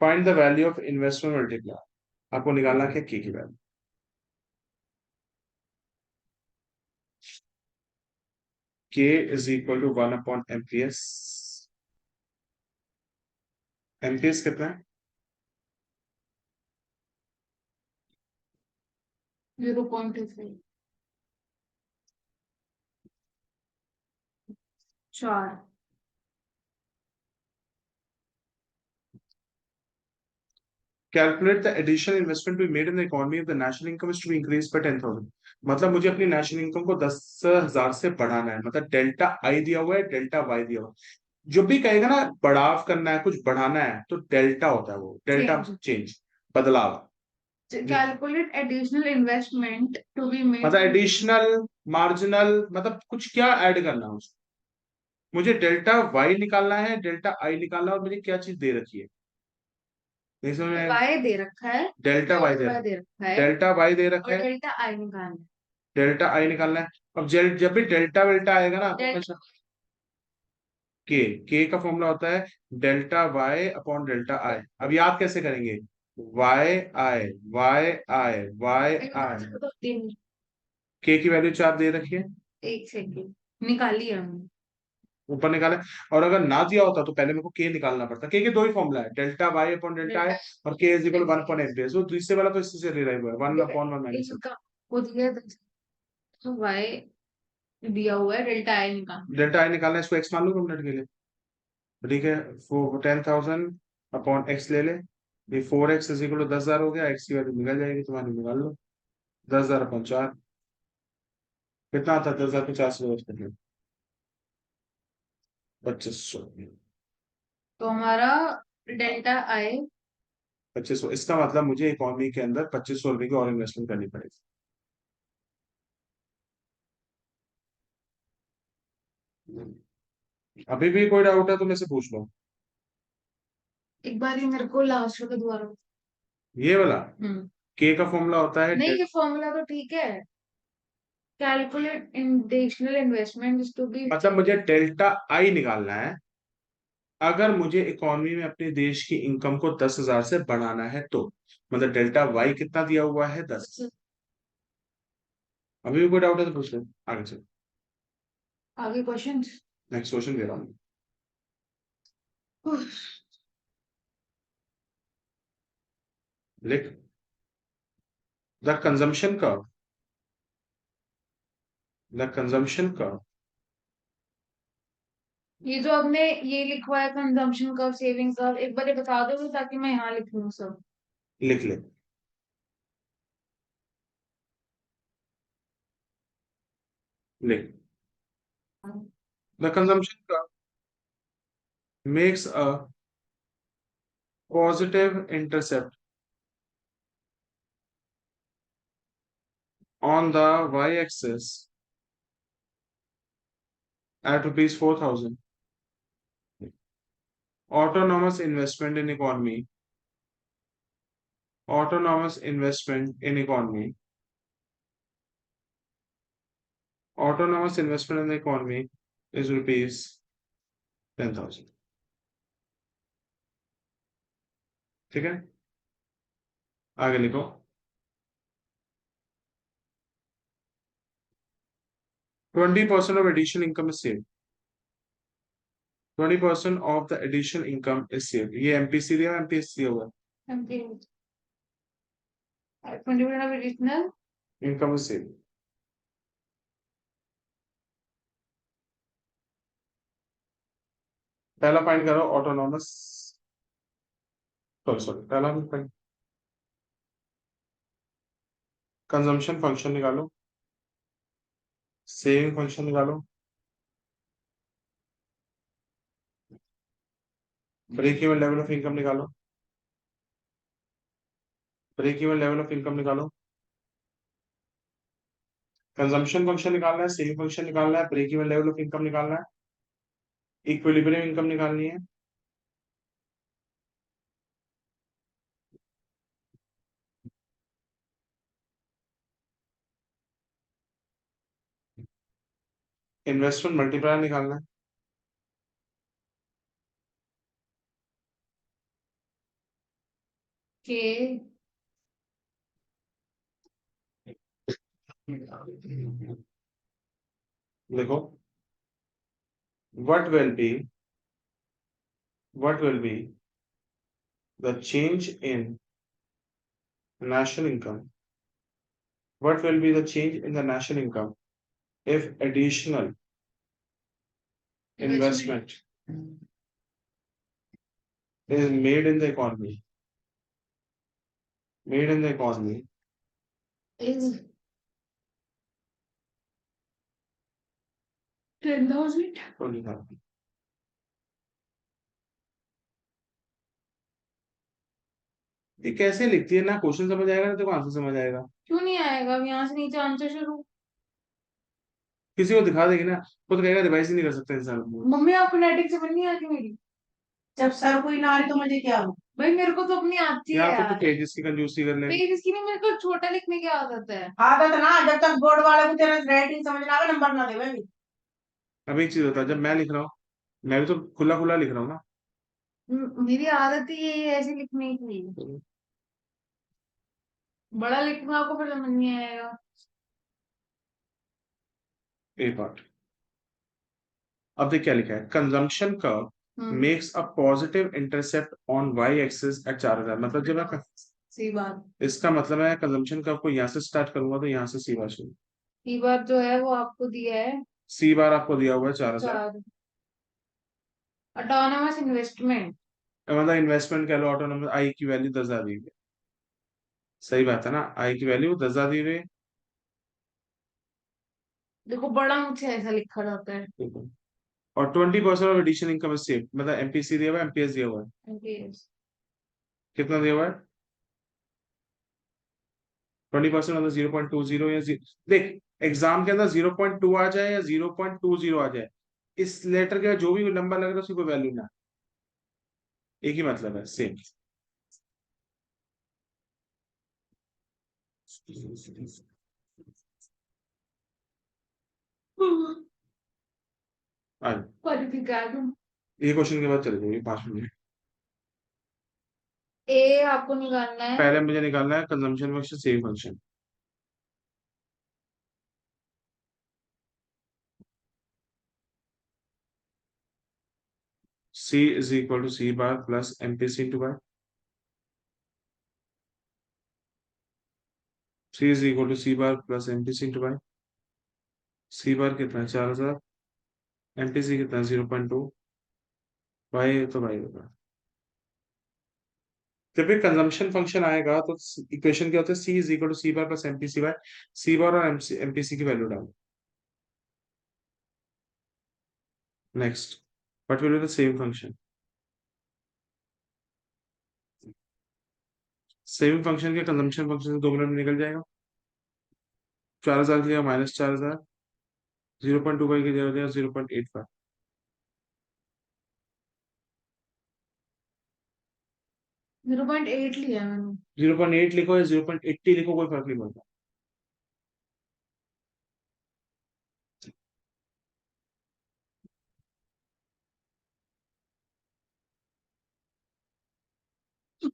Find the value of investment multiply, आपको निकालना है के की वैल्यू। के is equal to 1/MPS। MPS कितना है? 0.25 4। Calculate the additional investment to be made in the economy if the national income is to be increased by 10,000। मतलब मुझे अपनी नेशनल इनकम को 10,000 से बढ़ाना है, मतलब डेल्टा आई दिया हुआ है, डेल्टा वाई दिया हुआ है। जो भी कहेगा ना बढ़ाव करना है, कुछ बढ़ाना है, तो डेल्टा होता है, वो डेल्टा चेंज। चेंज, बदलाव। Calculate additional investment to be मतलब मेड। एडिशनल, मार्जिनल, मतलब कुछ क्या ऐड करना है उसको। मुझे डेल्टा वाई निकालना है, डेल्टा आई निकालना है, और मुझे क्या चीज दे रखी है, नहीं समझ में आया? वाई दे रखा है, डेल्टा वाई दे डेल्टा रखा वाई है, दे रखा है, डेल्टा वाई दे रखा और है, डेल्टा आई निकालना है। डेल्टा आई निकालना है। अब जब भी डेल्टा वेल्टा आएगा ना, तो डेल्टा हमेशा के का फॉर्मूला होता है delta Y upon delta I. अब याद कैसे करेंगे? Y I, Y I, Y I. तो तीन। के की वैल्यू 4 दे रखी है, एक सेकेंड, निकाली है हमने। ऊपर निकाले। और अगर ना दिया होता तो पहले मेरे को के निकालना पड़ता। के दो ही फॉर्मूला है, delta Y upon delta I, delta और के इज इक्वल 1/MPS। वो दूसरे वाला तो इससे से डिराइव हुआ है, 1/1 - इनका को दिया था, तो वाई दिया हुआ है, डेल्टा आई निकालना है। डेल्टा आई निकालना है, इसको एक्स मान लो 2 मिनट के लिए। ठीक है, वो 10,000 अपॉन एक्स ले ले। ये 4x इज इक्वल टू 10,000 हो गया, एक्स की वैल्यू निकल जाएगी तुम्हारी, निकाल लो। 10,000 अपॉन 4 कितना आता है? 10,000 को 4 से डिवाइड कर लो, 2500। तो हमारा डेल्टा आई 2500, इसका मतलब मुझे इकोनॉमी के अंदर 2500 रुपए की और इन्वेस्टमेंट करनी पड़ेगी। अभी भी कोई डाउट है तो मेरे से पूछ लो। एक बार ही मेरे को लास्ट का दोबारा। ये वाला हम्म। के का फॉर्मूला होता है नहीं, ये फॉर्मूला तो ठीक है। Calculate additional investment to be. मतलब मुझे डेल्टा आई निकालना है अगर मुझे इकोनॉमी में अपने देश की इनकम को 10,000 से बढ़ाना है तो। मतलब डेल्टा वाई कितना दिया हुआ है? 10। अभी भी कोई डाउट है तो पूछ लो, आगे चलो। आगे क्वेश्चन। नेक्स्ट क्वेश्चन दे रहा हूँ, लिख। The consumption curve, the consumption curve. ये जो आपने ये लिखवा है कंजम्पशन कर्व, सेविंग कर्व, एक बार ये बता दो ताकि मैं यहाँ लिख लूँ सब। लिख ले, लिख। The consumption curve makes a positive intercept on the y-axis at rupees 4,000. Autonomous investment in economy, autonomous investment in economy, autonomous investment in the economy is rupees 10,000। ठीक है, आगे लिखो। 20% of additional income is saved, 20% of the additional income is saved। ये MPC दिया, MPS दिया हुआ है। 20% of additional income is saved. पहला फाइंड करो ऑटोनॉमस, सॉरी सॉरी, पहला फाइंड कंजम्पशन फंक्शन निकालो, सेविंग फंक्शन निकालो, break even level of income निकालो, break even level of income निकालो। कंजम्पशन फंक्शन निकालना है, सेविंग फंक्शन निकालना है, break even level of income निकालना है, इक्विलिब्रियम इनकम निकालनी है। इन्वेस्टमेंट मल्टीप्लायर निकालना है। के देखो, what will be what will be the change in national income? What will be the change in the national income if additional investment is made in the economy? Made in the economy. is 10,000. ये कैसे लिखती है ना, question समझ आएगा ना तेरे को आंसर समझ आएगा। क्यों नहीं आएगा? अब यहाँ से नीचे आंसर शुरू। किसी को दिखा देगी ना, खुद कहेगा रिवाइज ही नहीं कर सकता इंसान। मम्मी आपको फोनेटिक समझ नहीं आती मेरी? जब सर कोई ना आए तो मुझे क्या हो। भाई मेरे को तो अपनी आती है यार तो यार। पेजेस की कंजूसी कर ले। पेज इसकी नहीं, मेरे को छोटा लिखने की आदत है। आदत ना, जब तक बोर्ड वाले को तेरा राइटिंग समझ ना आवे नंबर ना देवे भी। अब एक चीज होता है, जब मैं लिख रहा हूँ, मैं भी तो खुला खुला लिख रहा हूँ ना। मेरी आदत ही यही है ऐसे लिखने की। बड़ा लिखूंगा आपको फिर समझ नहीं आएगा। A part. अब देख क्या लिखा है, consumption curve makes a positive intercept on Y axis at 4000। मतलब जब मैं, सी बार इसका मतलब है कंजम्पशन कर्व को यहाँ से स्टार्ट करूंगा तो यहाँ से सी बार शुरू। सी बार जो है वो आपको दिया है सी बार आपको दिया हुआ है 4000। 4। Autonomous investment. मतलब इन्वेस्टमेंट कह लो, ऑटोनोमस, आई की वैल्यू 10,000 दी हुई है। सही बात है ना, आई की वैल्यू 10,000 दी हुई है। देखो बड़ा मुझे ऐसा लिखा जाता है। ठीक है। और 20% of addition income is save, मतलब एमपीसी दिया हुआ है, एमपीएस दिया हुआ है। एमपीएस कितना दिया हुआ है? 20% मतलब 0.20 या देख, एग्जाम के अंदर 0.2 आ जाए या 0.20 आ जाए, इस लेटर का जो भी नंबर लग रहा है उसकी कोई वैल्यू ना, एक ही मतलब है, सेम। ये क्वेश्चन के बाद चले जाइए 5 मिनट। ए आपको निकालना है। पहले मुझे निकालना है consumption function, save function. C is equal to C bar plus MPC into y. C is equal to C bar plus MPC into y. C bar कितना है 4000, MPC कितना है 0.2, y तो y होगा। जब भी कंजम्पशन फंक्शन आएगा तो इक्वेशन क्या होता है, C is equal to C bar plus MPC bye, C bar और एमपीसी की वैल्यू डालो। Next, what will be the same function? Same function के कंजम्पशन फंक्शन से 2 मिनट में निकल जाएगा। 4000 की जगह -4000, 0.25 की जगह 0.85। 0.8 लिया मैंने। 0.8 लिखो या 0.80 लिखो, कोई फर्क नहीं पड़ता।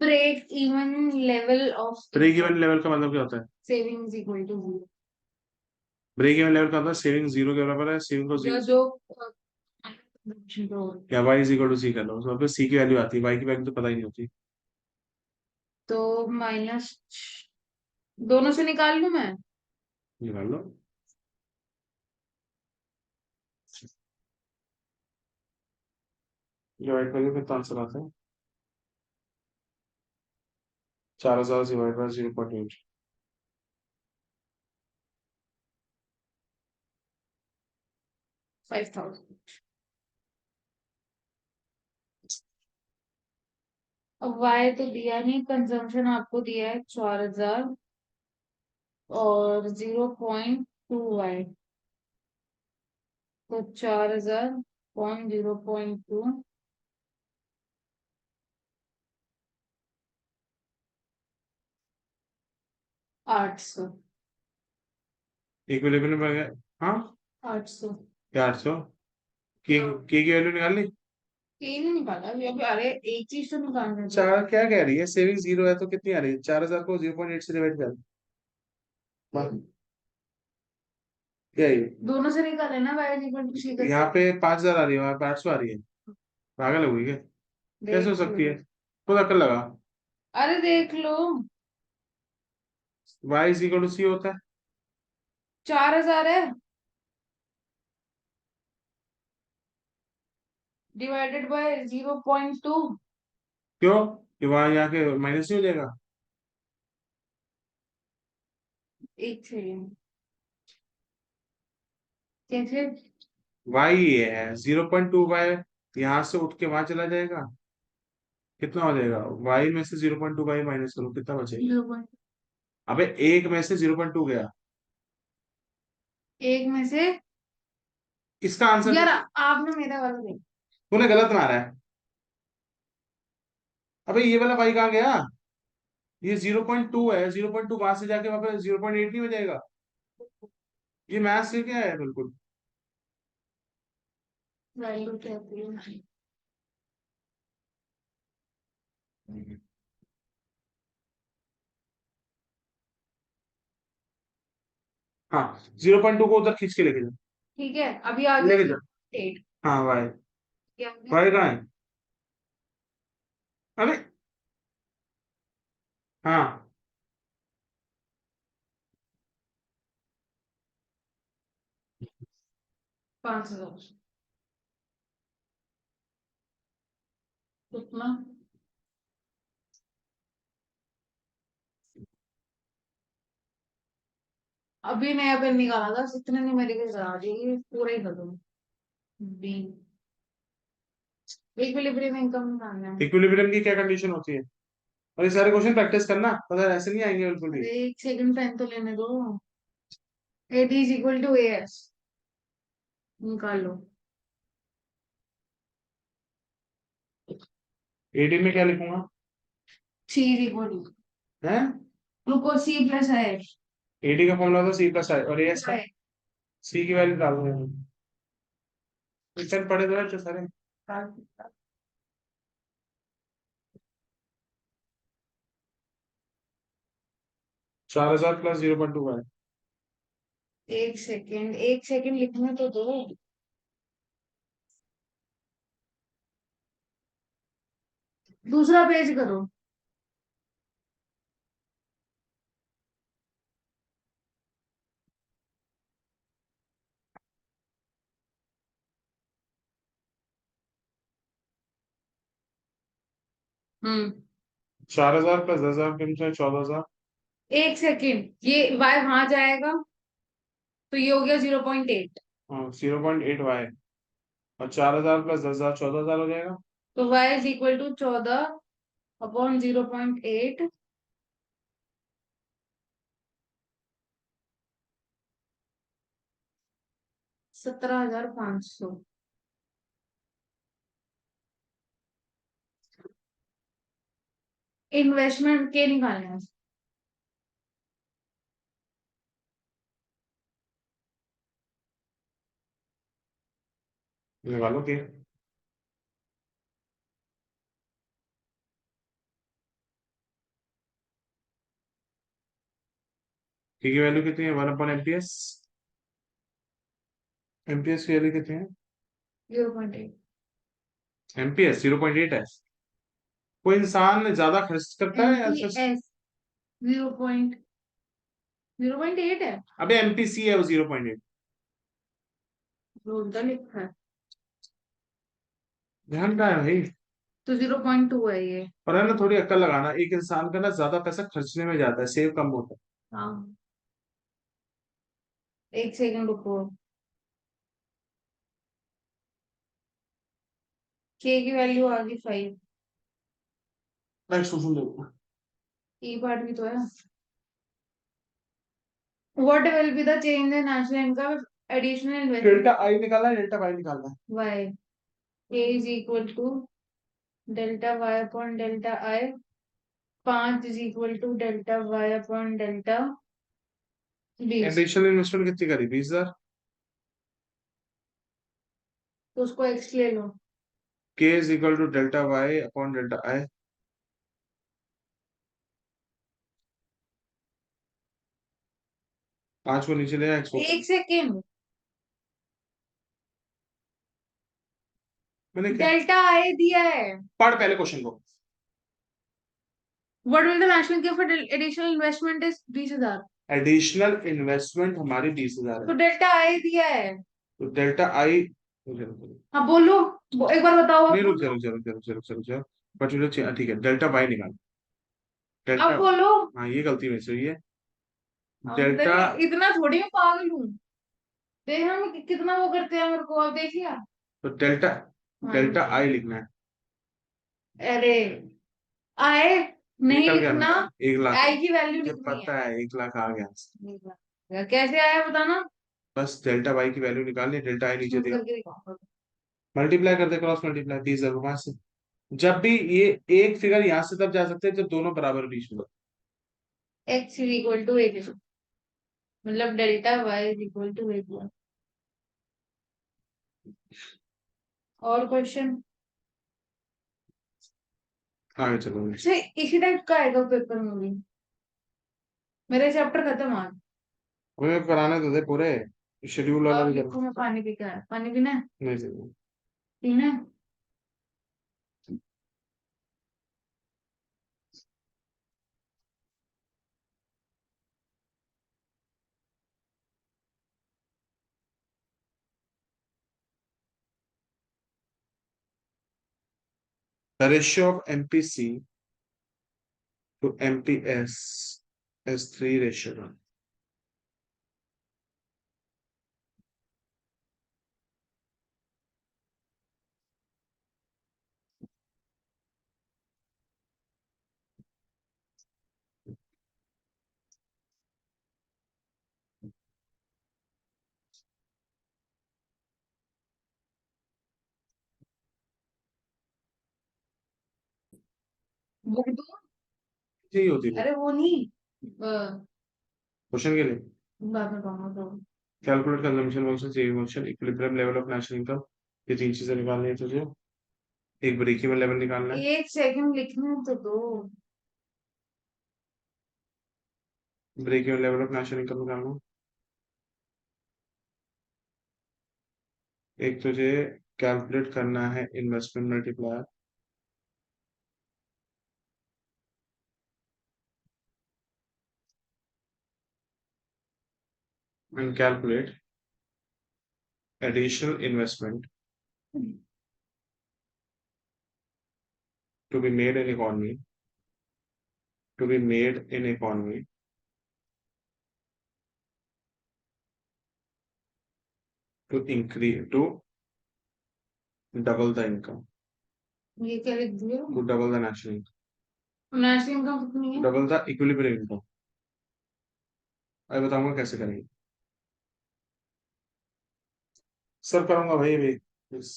Break even level of break even level का मतलब क्या होता है? Savings equal to 0। Break even level का मतलब सेविंग जीरो के बराबर है, सेविंग को जो जीरो, जो या y इज इक्वल टू सी कर लो, तो सी की वैल्यू आती है, y की वैल्यू तो पता ही नहीं होती। तो माइनस दोनों से निकाल लूं मैं। निकाल लो। डिवाइड करिए, कितना आंसर आता है? 4000 डिवाइड बाय 0.8। 5000। अब वाई तो दिया नहीं, कंजम्पशन आपको दिया है 4000 और 0.2 वाई, तो 4000 पॉइंट 0.2 800। इक्विलिब्रियम में आ गया। हाँ, 800 800 की वैल्यू निकाल ली। तीन ही निकाला अभी अभी। अरे एक चीज तो निकालना था। चार क्या कह रही है, सेविंग 0 है तो कितनी आ रही है, 4000 को 0.8 से डिवाइड कर। क्या है ये? दोनों से निकाले ना y इक्वल टू सी यहाँ पे 5000 आ रही है, वहां पे 800 आ रही है। पागल हो गई क्या? कैसे हो देख सकती लो। है? खुद अक्ल लगा। अरे देख लो। y इज इक्वल टू सी होता है। 4000 है डिवाइडेड बाय 0.2। क्यों? कि वहां यहाँ के माइनस नहीं हो जाएगा? एक सेकेंड कैसे। y ये है 0.2 y, यहाँ से उठ के वहां चला जाएगा, कितना हो जाएगा? y में से 0.2 y माइनस करो, कितना बचेगा? 0. अबे एक में से 0.2 गया। एक में से। इसका आंसर यार आपने मेरा वाला देखा। तूने गलत मारा है। अबे ये वाला y कहाँ गया? ये 0.2 है, 0.2 वहां से जाके वहां पे 0.8 नहीं हो जाएगा? ये मैथ्स से क्या है बिल्कुल। वैल्यू कहती है। हाँ, 0.2 को उधर खींच के लेके जा। ठीक है अभी आ लेके गया जा। 8। हाँ y। क्या हो गया? y कहाँ है? अरे हाँ, 5000 कितना। अभी नया पेन निकाला था इतने नहीं मेरे को करा दी पूरा ही कर दो। बी इक्विलिब्रियम इनकम निकालना है। इक्विलिब्रियम की क्या कंडीशन होती है? और ये सारे क्वेश्चन प्रैक्टिस करना, पता है ऐसे नहीं आएंगे बिल्कुल भी। अरे एक सेकंड पेन तो लेने दो। AD is equal to A S निकालो। 18 में क्या लिखूंगा? सी इज इक्वल टू है रुको सी प्लस है 80 का फॉर्मूला था सी प्लस आई, और एस का सी की वैल्यू डाल दूंगा। चल पढ़े तो अच्छे सारे। 4000 प्लस 0.2 है। एक सेकंड लिखने तो दो। दूसरा पेज करो। हम्म 4000 प्लस 10,000 कितने? 14,000। एक सेकंड ये y वहां जाएगा तो ये हो गया 0.8। हाँ 0.8 y, और 4000 प्लस 10,000 14,000 हो जाएगा। तो y is equal to 14/0.8। 17,500। Investment के निकालने हैं। निकालो कि की वैल्यू कितनी है? 1/एमपीएस। एमपीएस की वैल्यू कितनी है? 0.8। एमपीएस 0.8 है। कोई इंसान ज्यादा खर्च करता है या एमपीएस 0.8 है। अबे एमपीसी है वो 0.8। उल्टा लिखा है। ध्यान का है भाई। तो 0.2 है ये। और है ना, थोड़ी अक्ल लगाना, एक इंसान का ना ज्यादा पैसा खर्चने में जाता है, सेव कम होता हाँ एक सेकंड रुको। के की वैल्यू आ गई 5। है। नेक्स्ट क्वेश्चन देखो। ई पार्ट भी तो है। What will be the change in national income additional investment delta I निकालना है, डेल्टा वाई निकालना है। Y. A is equal to delta Y upon delta I. 5 is equal to delta Y upon delta 20। Additional investment कितनी करी? 20,000। तो उसको x ले लो। k is equal to delta y upon delta i। पांच को नीचे ले x को। एक सेकेंड, मैंने क्या डेल्टा आई दिया है। पढ़ पहले क्वेश्चन को। What will the national give for additional investment is 20,000। Additional investment हमारी 20,000 तो है, डेल्टा आई दिया है। तो डेल्टा आई। हाँ बोलो, एक बार बताओ आप नहीं, रुक जा बोलो। रुक जा रुक जा रुक जा रुक जा रुक जा। बट मुझे ठीक है, डेल्टा वाई निकाल। अब डेल्टा, बोलो। हाँ ये गलती मेरे से हुई है। डेल्टा, अरे इतना थोड़ी मैं पागल हूँ। देखना मैं कितना वो करते हैं मेरे को, अब देख लिया। तो डेल्टा, हाँ डेल्टा जी। आई लिखना है। अरे आए नहीं निकल गया लिखना, ना 1 लाख। आई की वैल्यू मुझे लिखनी पता है 1 लाख आ गया। है। कैसे आया बताना। बस डेल्टा वाई की वैल्यू निकालनी, डेल्टा आई नीचे स्मूथ दिया। करके दिखाओ। मल्टीप्लाई कर दे, क्रॉस मल्टीप्लाई 30,000 से। जब भी ये एक फिगर यहां से तब जा सकते हैं जब दोनों बराबर बीच में हो। X is equal to A, मतलब delta Y is equal to A. और क्वेश्चन। आगे चलो। अच्छा इसी टाइप का आएगा पेपर में भी। मेरे चैप्टर खत्म आज। मुझे कराने तो दे पूरे, शेड्यूल वाला अब भी करो। लिखो, मैं पानी पी के आया, पानी पीना है? नहीं चाहिए। पीना है? The ratio of MPC to MPS is 3:1. Book दो। यही होती है अरे वो नहीं, क्वेश्चन के लिए। बाद में कहूंगा तो। Calculate consumption function, saving function, equilibrium level of national income. ये तीन चीजें निकालनी है तुझे। एक ब्रेक इवन लेवल निकालना है। एक सेकंड लिखने तो दो। Break even level of national income निकालना है। एक तुझे कैलकुलेट करना है investment multiplier. And calculate additional investment to be made in economy, to be made in economy to increase, to double the income, ये क्या लिख दिया? to double the national income, national income कितनी है? double the equilibrium income। अभी बताऊंगा कैसे करेंगे। सब करूंगा भाई अभी। Yes।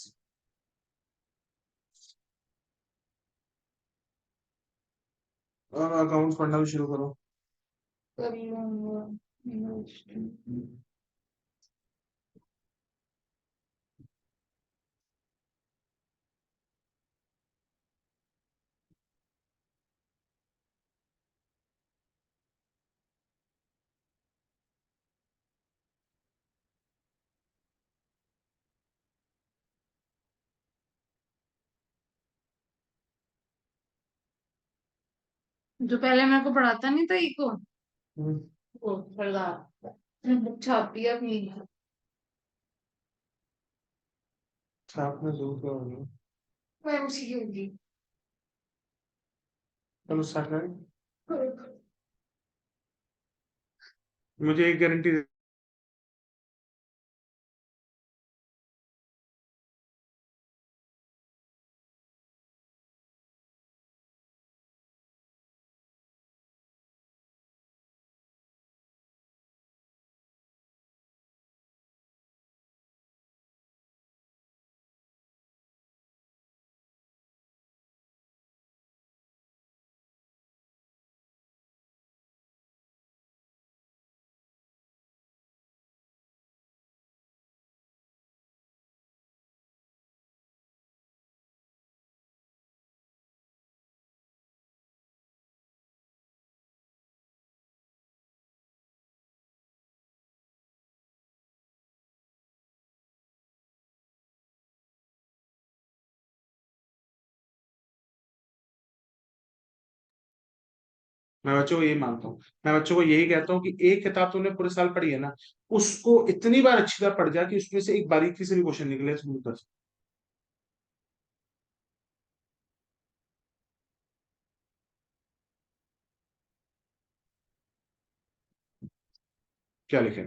और अकाउंट्स पढ़ना भी शुरू करो। कर लूंगा। जो पहले मेरे को पढ़ाता नहीं था इको, वो सरदार, बुक छापी है अपनी। छाप में दूर क्या होगा। वो एमसीक्यू होगी। चलो स्टार्ट करें। मुझे एक गारंटी मैं बच्चों को यही मानता हूँ। मैं बच्चों को यही कहता हूँ कि एक किताब तूने पूरे साल पढ़ी है ना, उसको इतनी बार अच्छी तरह पढ़ जा कि उसमें से एक बारीकी से भी क्वेश्चन निकले तो बस। क्या लिखे?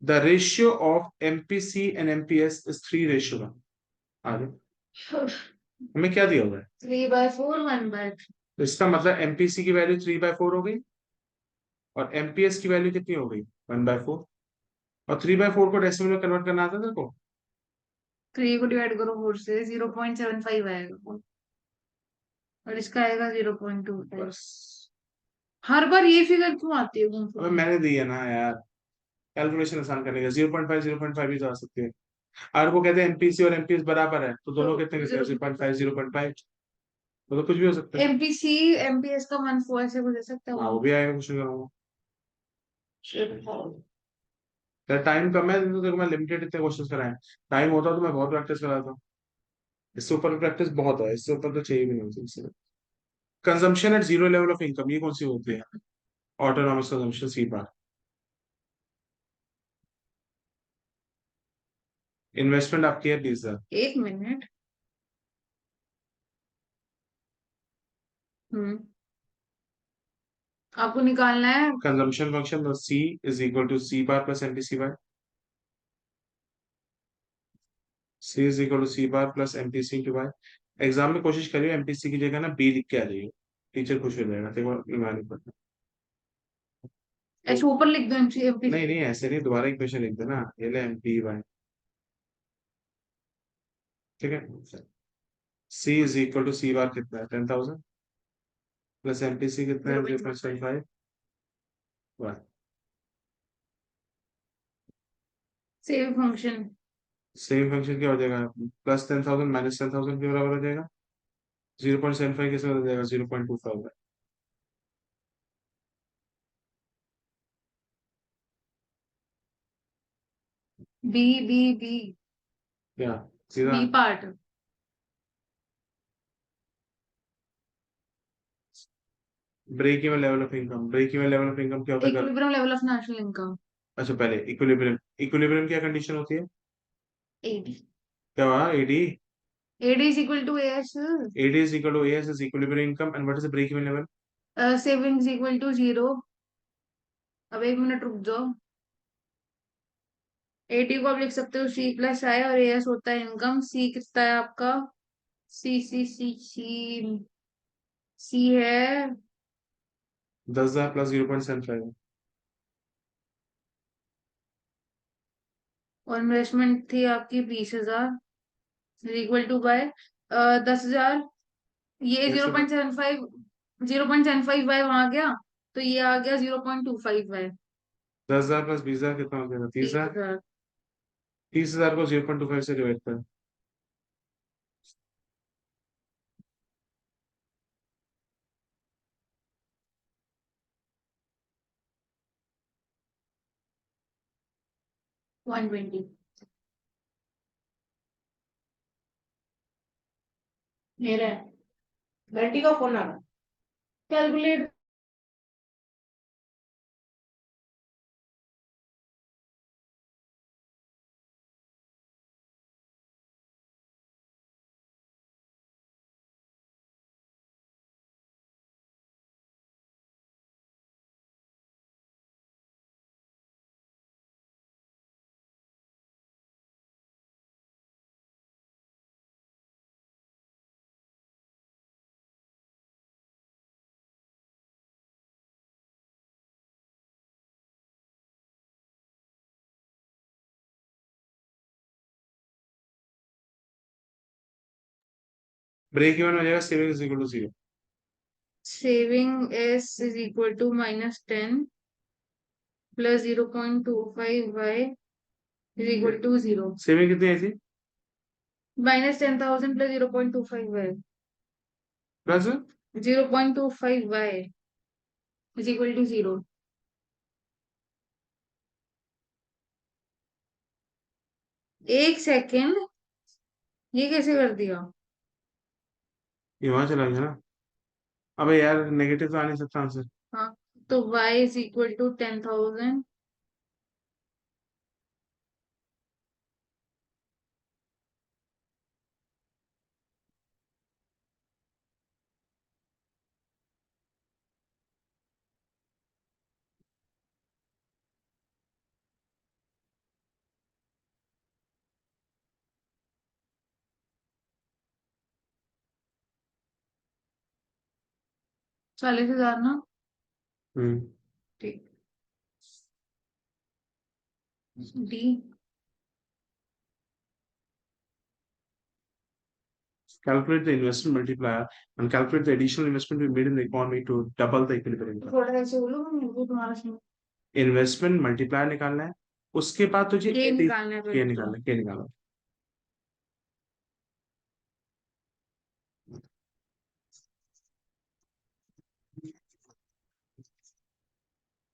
The ratio of MPC and MPS is 3:1। आगे हमें क्या दिया हुआ है? 3/4 1/3। तो इसका मतलब एमपीसी की वैल्यू 3/4 हो गई और एमपीएस की वैल्यू कितनी हो गई? 1/4। और 3/4 को डेसिमल में कन्वर्ट करना आता है तेरे को? 3 को डिवाइड करो 4 से 0.75 आएगा और इसका आएगा 0.25। बस। हर बार ये फिगर क्यों आती है अबे मैंने दी है ना यार, कैलकुलेशन आसान करने का। 0.5 0.5 भी तो आ सकती है। आर को कहते हैं एमपीसी और एमपीएस बराबर है, तो दोनों कितने कितने? 0.5 0.5। तो कुछ भी हो सकता है। एमपीसी एमपीएस का 1/4 ऐसे कुछ दे सकता हाँ वो है। भी आएगा, कुछ नहीं करूंगा। तेरा टाइम कम है तो देखो, मैं लिमिटेड इतने क्वेश्चन कराए। टाइम होता तो मैं बहुत प्रैक्टिस कराता। इससे ऊपर प्रैक्टिस बहुत है, इससे ऊपर तो चाहिए भी नहीं मुझे। Consumption at zero level of income, ये कौन सी होती है? Autonomous consumption, C bar. Investment आपकी है 20,000। 1 मिनट। हम्म आपको निकालना है। Consumption function C is equal to C bar plus MPC bye. C is equal to C bar plus MPC to by. Exam में कोशिश करियो एमपीसी की जगह ना बी लिख के आ जाइए, टीचर खुश हो जाएगा। देखो नहीं पड़ता। ऐसे ऊपर लिख दो एमसी नहीं एमपीसी। नहीं, ऐसे नहीं, दोबारा इक्वेशन लिख देना, ये ले एमपी बाय। ठीक है। C is equal to C bar कितना है? 10,000 प्लस एमपीसी कितना है? 0.75। Save function. सेम फंक्शन क्या हो जाएगा? +10,000 -10,000 के बराबर हो जाएगा। 0.75 किस में हो जाएगा? 0.25 है। बी बी बी क्या? सीधा। B part. Break even level of income, break even level of income क्या होता है कर? Equilibrium level of national income. अच्छा पहले इक्विलिब्रियम। इक्विलिब्रियम क्या कंडीशन होती है? एडी। क्या हुआ? AD. AD is equal to S. AD is equal to S is equilibrium income and what is the break even level? Savings equal to 0। अब 1 minute रुक जाओ। एटी को आप लिख सकते हो सी प्लस आई और एस होता है इनकम। सी कितना है आपका? सी सी सी सी सी है 10,000 प्लस 0.75। और इन्वेस्टमेंट थी आपकी 20,000 इक्वल टू बाय 10,000। ये फिर जीरो से पॉइंट सेवन फाइव 0.75 बाय वहां गया तो ये आ गया 0.25 बाय 10,000 प्लस 20,000 कितना हो जाएगा? 30,000। 30,000। 30,000 को 0.25 से डिवाइड कर। 120 मेरा घंटी का फोन आ रहा है। कैलकुलेट। ब्रेक इवन हो जाएगा saving is equal to 0। Savings is equal to -10 plus 0.25 by is equal to 0। Saving कितनी आई थी? -10,000 plus 0.25 by plus 0.25 by is equal to 0। एक सेकेंड, ये कैसे कर दिया? ये वहां चला गया ना। अबे यार नेगेटिव तो आ नहीं सकता आंसर। हाँ, तो y इज इक्वल टू 10,000 40,000 ना। हम्म। ठीक। D. Calculate the investment multiplier and calculate the additional investment we made in the economy to double the equilibrium income. थोड़ा ऐसे बोलो, मेरे को तुम्हारा सुन। इन्वेस्टमेंट मल्टीप्लायर निकालना है, उसके बाद तुझे के निकालना है के पहले तो। निकालना है, के निकालना है।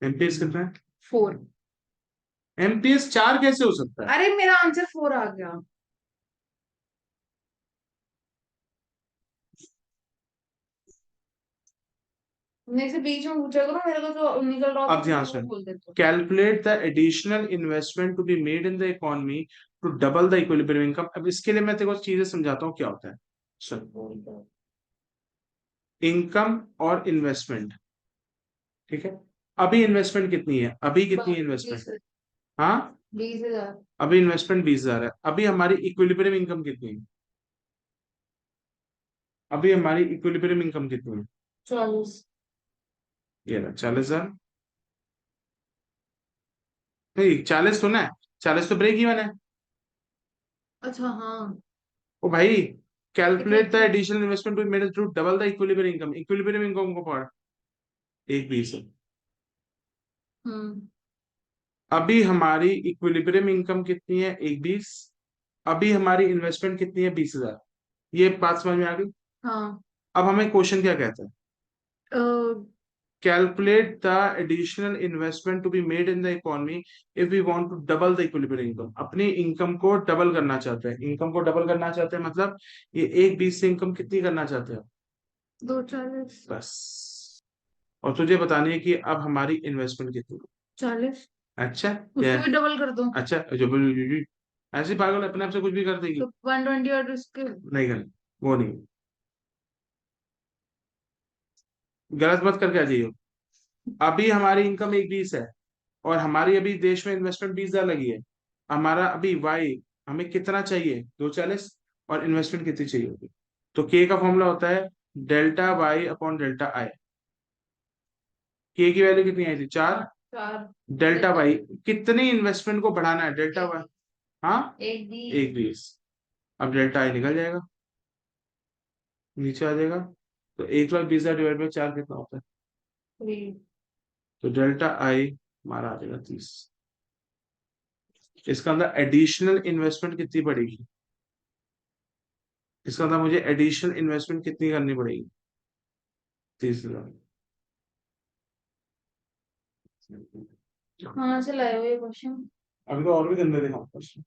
एमपीएस कितना है? 4। एमपीएस 4 कैसे हो सकता है? अरे मेरा आंसर 4 आ गया। मेरे से बीच में पूछा करो, मेरे को जो निकल रहा अब होता है ध्यान मैं वो सुन, बोल देती हूँ। Calculate the additional investment to be made in the economy to double the equilibrium income. अब इसके लिए मैं तेरे को चीजें समझाता हूँ क्या होता है। सुन, इनकम और इन्वेस्टमेंट, ठीक है। अभी इन्वेस्टमेंट कितनी है? अभी कितनी है इन्वेस्टमेंट? 20,000। हाँ, 20,000। अभी इन्वेस्टमेंट 20,000 है। अभी हमारी इक्विलिब्रियम इनकम कितनी है? अभी हमारी इक्विलिब्रियम इनकम कितनी है? 40। ये रहा 40,000। नहीं, 40 तो ना है, 40 तो ब्रेक इवन है। अच्छा हाँ। ओ भाई, कितने कैलकुलेट द कितने? Additional investment to made to double the equilibrium income. Equilibrium income को पढ़, एक 20 है। हम्म। अभी हमारी इक्विलिब्रियम इनकम कितनी है? एक 20। अभी हमारी इन्वेस्टमेंट कितनी है? 20,000। ये बात समझ में आ गई? हाँ। अब हमें क्वेश्चन क्या कहता है? अ, Calculate the additional investment to be made in the economy if we want to double the equilibrium income। अपनी इनकम को डबल करना चाहते हैं, इनकम को डबल करना चाहते हैं मतलब ये एक 20 से इनकम कितनी करना चाहते हैं? 240। बस। और तुझे बतानी है कि अब हमारी इन्वेस्टमेंट कितनी 40। है। अच्छा क्या उसको है? भी डबल कर दो। अच्छा ऐसे पागल अपने आप से कुछ भी कर देगी? तो 120 और उसके। नहीं कर, वो नहीं, गलत मत करके आ जाइए। अभी हमारी इनकम एक 20 है और हमारी अभी देश में इन्वेस्टमेंट 20,000 लगी है। हमारा अभी वाई हमें कितना चाहिए? 240। और इन्वेस्टमेंट कितनी चाहिए होगी? तो के का फॉर्मूला होता है delta Y upon delta I. K की वैल्यू कितनी आई थी? 4। 4। डेल्टा वाई, कितनी इन्वेस्टमेंट को बढ़ाना है? डेल्टा वाई, हाँ, एक दी। एक 20। अब डेल्टा आई निकल जाएगा, नीचे आ जाएगा। तो 1,20,000 डिवाइड बाई 4 कितना होता है? 3। तो डेल्टा आई हमारा आ जाएगा 30। इसका अंदर एडिशनल इन्वेस्टमेंट कितनी पड़ेगी? इसका मतलब मुझे एडिशनल इन्वेस्टमेंट कितनी करनी पड़ेगी? 30,000। कहाँ से लाए हो ये क्वेश्चन? अभी तो और भी गंदे दिखाऊं प्रश्न।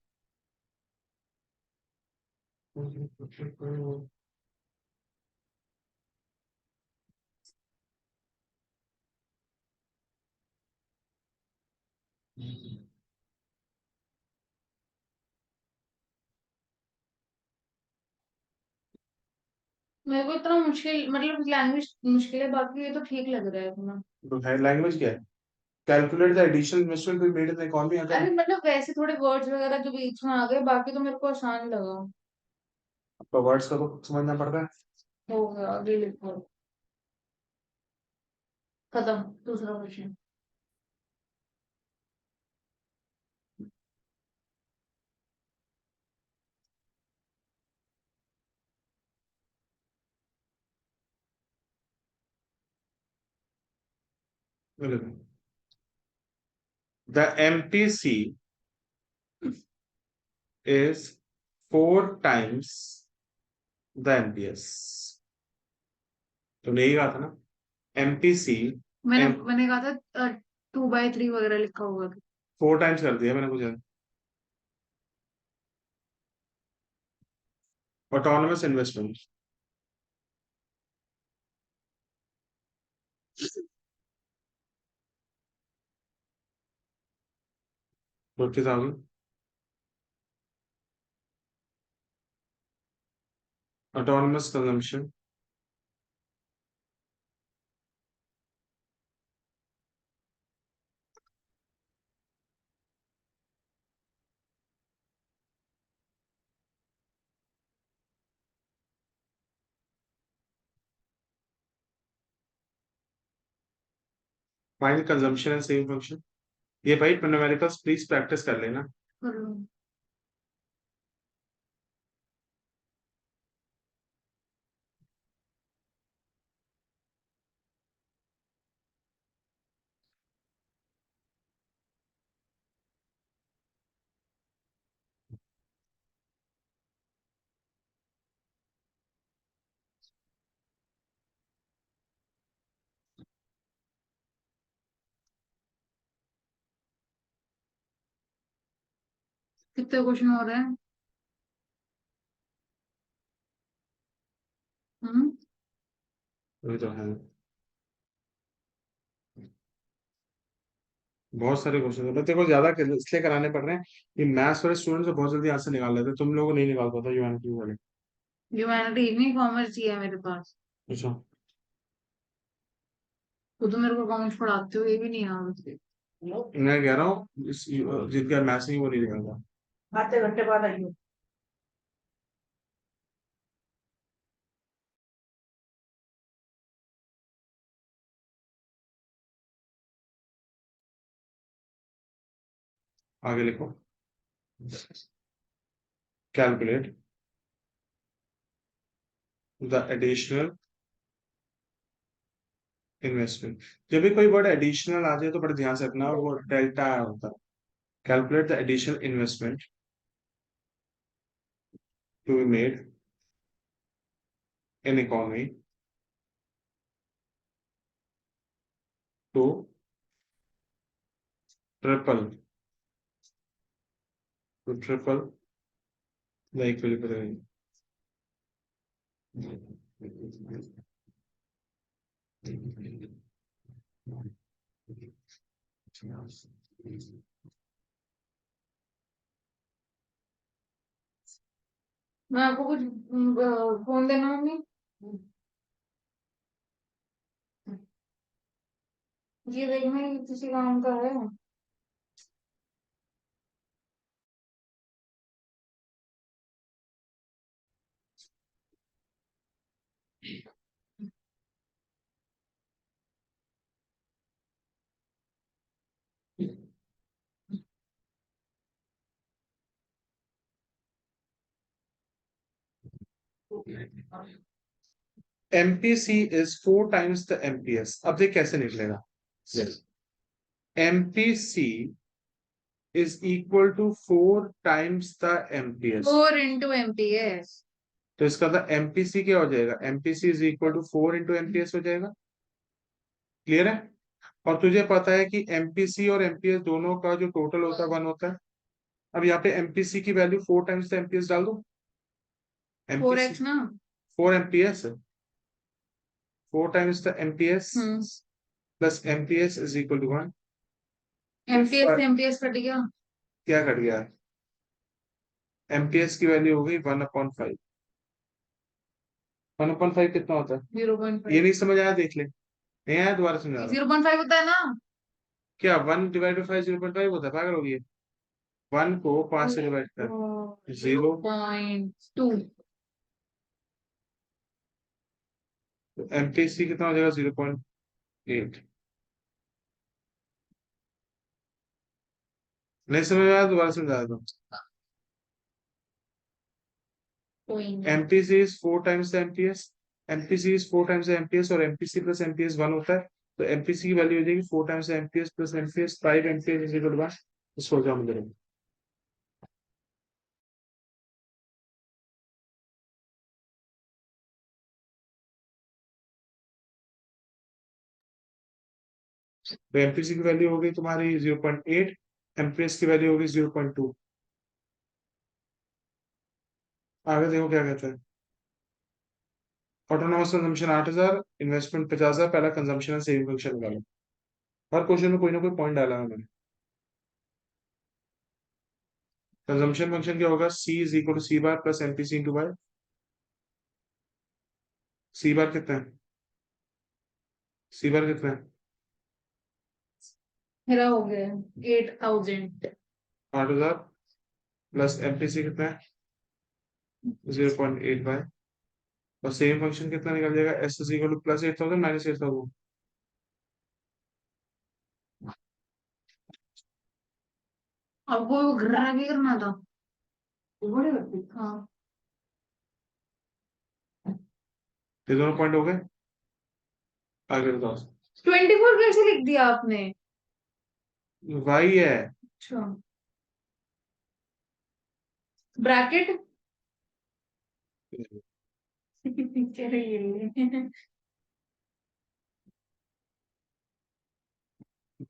मेरे को इतना मुश्किल, मतलब लैंग्वेज मुश्किल है, बाकी ये तो ठीक लग रहा है तुम्हें। तो है लैंग्वेज क्या है? Calculate the additional investment to be made in the economy. अगर अरे मतलब वैसे थोड़े वर्ड्स वगैरह जो बीच में आ गए, बाकी तो मेरे को आसान लगा। आपका वर्ड्स का तो समझना पड़ता है। हो गया, अभी लिखो। खत्म। दूसरा question. The MPC is 4 times the MPS। तुमने यही कहा था ना? MPC मैंने कहा था 2/3 वगैरह लिखा होगा। 4 टाइम्स कर दिया मैंने कुछ। Autonomous investment 40,000 autonomous consumption, find consumption and saving function. ये भाई न्यूमेरिकल्स प्लीज प्रैक्टिस कर लेना. कर लो. कितने क्वेश्चन हो रहे हैं? वही तो है, बहुत सारे क्वेश्चन है. तेरे को ज्यादा इसलिए कराने पड़ रहे हैं कि मैथ्स वाले स्टूडेंट्स बहुत जल्दी आंसर निकाल लेते हैं, तुम लोगों को नहीं निकाल पाता ह्यूमैनिटी वाले. ह्यूमैनिटी नहीं, कॉमर्स ही है मेरे पास. अच्छा, वो तो मेरे को कॉमर्स पढ़ाते हो, ये भी नहीं याद. मैं कह रहा हूँ जिनका मैथ्स नहीं वो नहीं निकालता. आधे घंटे बाद आइयो. आगे लिखो. Calculate the additional investment. जब भी कोई वर्ड एडिशनल आ जाए तो बड़े ध्यान से रखना, वो डेल्टा होता है. Calculate the additional investment to be made in economy to triple the equilibrium. मैं आपको कुछ फोन देना मम्मी. ये देखना ये किसी काम का है. MPC is 4 times the MPS. अब देख कैसे निकलेगा. MPC is equal to 4 times the MPS. 4 into MPS. तो इसका मतलब MPC क्या हो जाएगा? MPC is equal to 4 into MPS हो जाएगा. क्लियर है? और तुझे पता है कि MPC और MPS दोनों का जो टोटल होता है 1 होता है. अब यहाँ पे MPC की वैल्यू 4 times the MPS डाल दो. 4x ना. 4 MPS 4 times the MPS plus MPS is equal to 1. MPS से MPS कट गया. क्या कट गया? MPS की वैल्यू हो गई 1/5. 1/5 कितना होता है? 0.5. ये नहीं समझ आया, देख ले. नहीं आया, दोबारा समझा. 0.5 होता है ना. क्या 1/5 0.5 होता है? पागल हो गई है. 1 को 5 से डिवाइड कर 0.2. MPC कितना हो जाएगा? 0.8. नहीं समझ आया, दोबारा समझा दो. MPC is 4 times the MPS. MPC is 4 times the MPS और MPC plus MPS 1 होता है. तो MPC की वैल्यू हो जाएगी 4 times the MPS plus MPS 5 MPS is equal to 1. इसको क्या मुझे तो MPC की वैल्यू हो गई तुम्हारी 0.8. MPS की वैल्यू हो गई 0.2. आगे देखो क्या कहता है. Autonomous consumption 8,000, investment 50,000. पहला कंजम्पशन है, सेविंग फंक्शन निकालो. हर क्वेश्चन में कोई ना कोई पॉइंट डाला है मैंने. कंजम्पशन फंक्शन क्या होगा? C is equal to C bar plus MPC into Y. C bar कितना है? सी बार कितना है? मेरा हो गया 8000। 8,000 प्लस एमपीसी कितना है? 0.8 वाई। और सेम फंक्शन कितना निकल जाएगा? S is equal two plus 8,000 minus 8,000। अब वो घर आगे करना था। बड़े होते हाँ, ये दोनों पॉइंट हो गए। आगे बताओ। 24 कैसे लिख दिया आपने? वाई है। अच्छा, ब्रैकेट कह रही है।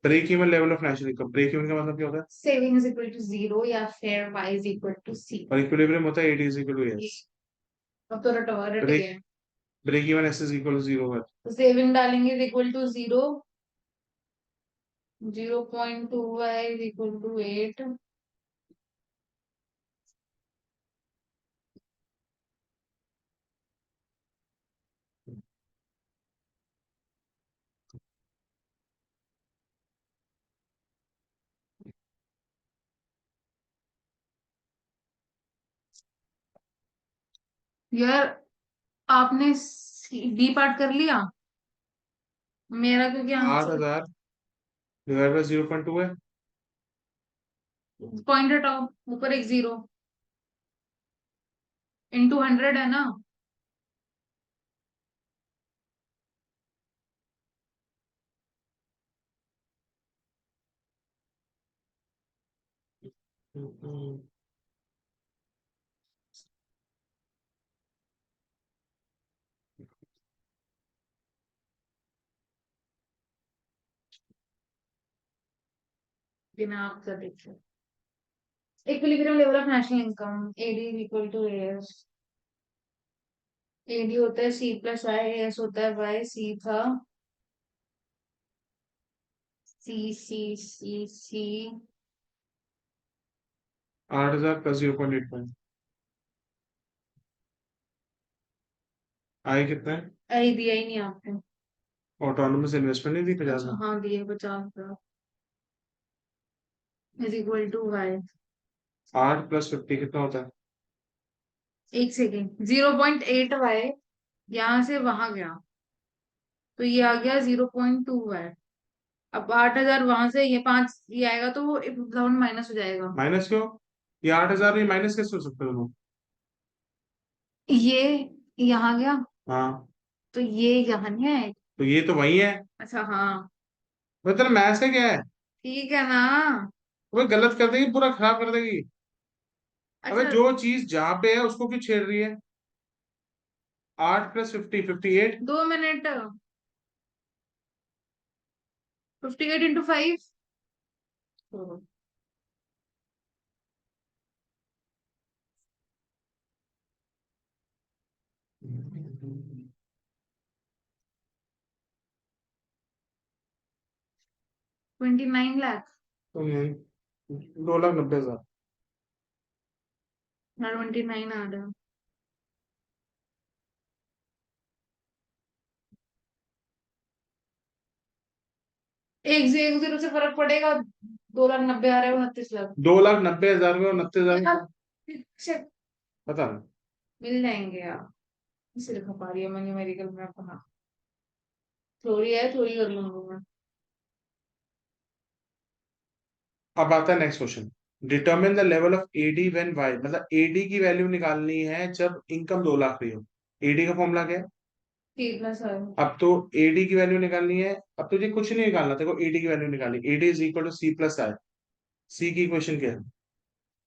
Break even level of national income. Break even का मतलब क्या होता है? सेविंग इज इक्वल टू 0 या फिर y is equal to c। और इक्विलिब्रियम होता है AD is equal to S. अब तो रट ब्रेक गया। Break even S is equal to 0 है। तो सेविंग डालेंगे is equal to 0, 0.2y is equal to 8। यार आपने डी पार्ट कर लिया, मेरा क्योंकि आंसर 8,000 डिवाइड बाय 0.2 है। पॉइंट हटाओ, ऊपर एक 0 इंटू 100 है ना। बिना आपका देखे equilibrium level of national income AD equal to S. AD होता है सी प्लस आई, एस होता है वाई। सी था सी सी सी सी। 8,000 प्लस 0.85। आई कितना है? आई दिया ही नहीं आपने। ऑटोनोमस इन्वेस्टमेंट नहीं दी 50 अच्छा में। हाँ, दिए 50 is equal to Y. 8 plus 50 कितना होता है? एक सेकेंड, 0.8 वाई यहाँ से वहां गया तो ये आ गया 0.2 वाई। अब 8000 वहां से ये 5 ये आएगा तो वो राउंड माइनस हो जाएगा। माइनस क्यों? ये 8,000 ये माइनस कैसे हो सकते हो दोनों? ये यहाँ गया हाँ, तो ये यहाँ नहीं आएगा। तो ये तो वही है। अच्छा हाँ, वो तेरा मैथ्स का क्या है? ठीक है ना। वो गलत कर देगी, पूरा खराब कर देगी। अबे अच्छा, जो चीज जहां पे है उसको क्यों छेड़ रही है? 8 प्लस 50 58। 2 मिनट। 58 × 5। 29 लाख। तो 2,90,000। ना 29 आ रहा। एक जीरो से फर्क पड़ेगा। 2,90,000 आ रहे हो 29 लाख। 2,90,000 में और 29,000 में से पता नहीं। मिल जाएंगे यार। सिर खपा रही है मैं न्यूमेरिकल में अपना। थोड़ी है, थोड़ी कर लूंगा मैं। अब आता है next question. Determine the level of AD when Y. मतलब एडी की वैल्यू निकालनी है जब इनकम 2 लाख रही हो। एडी का फॉर्मूला क्या है? 3 + 7। अब तो एडी की वैल्यू निकालनी है। अब तुझे कुछ नहीं निकालना, देखो एडी की वैल्यू निकालनी। AD is equal to C plus I. C की इक्वेशन क्या है?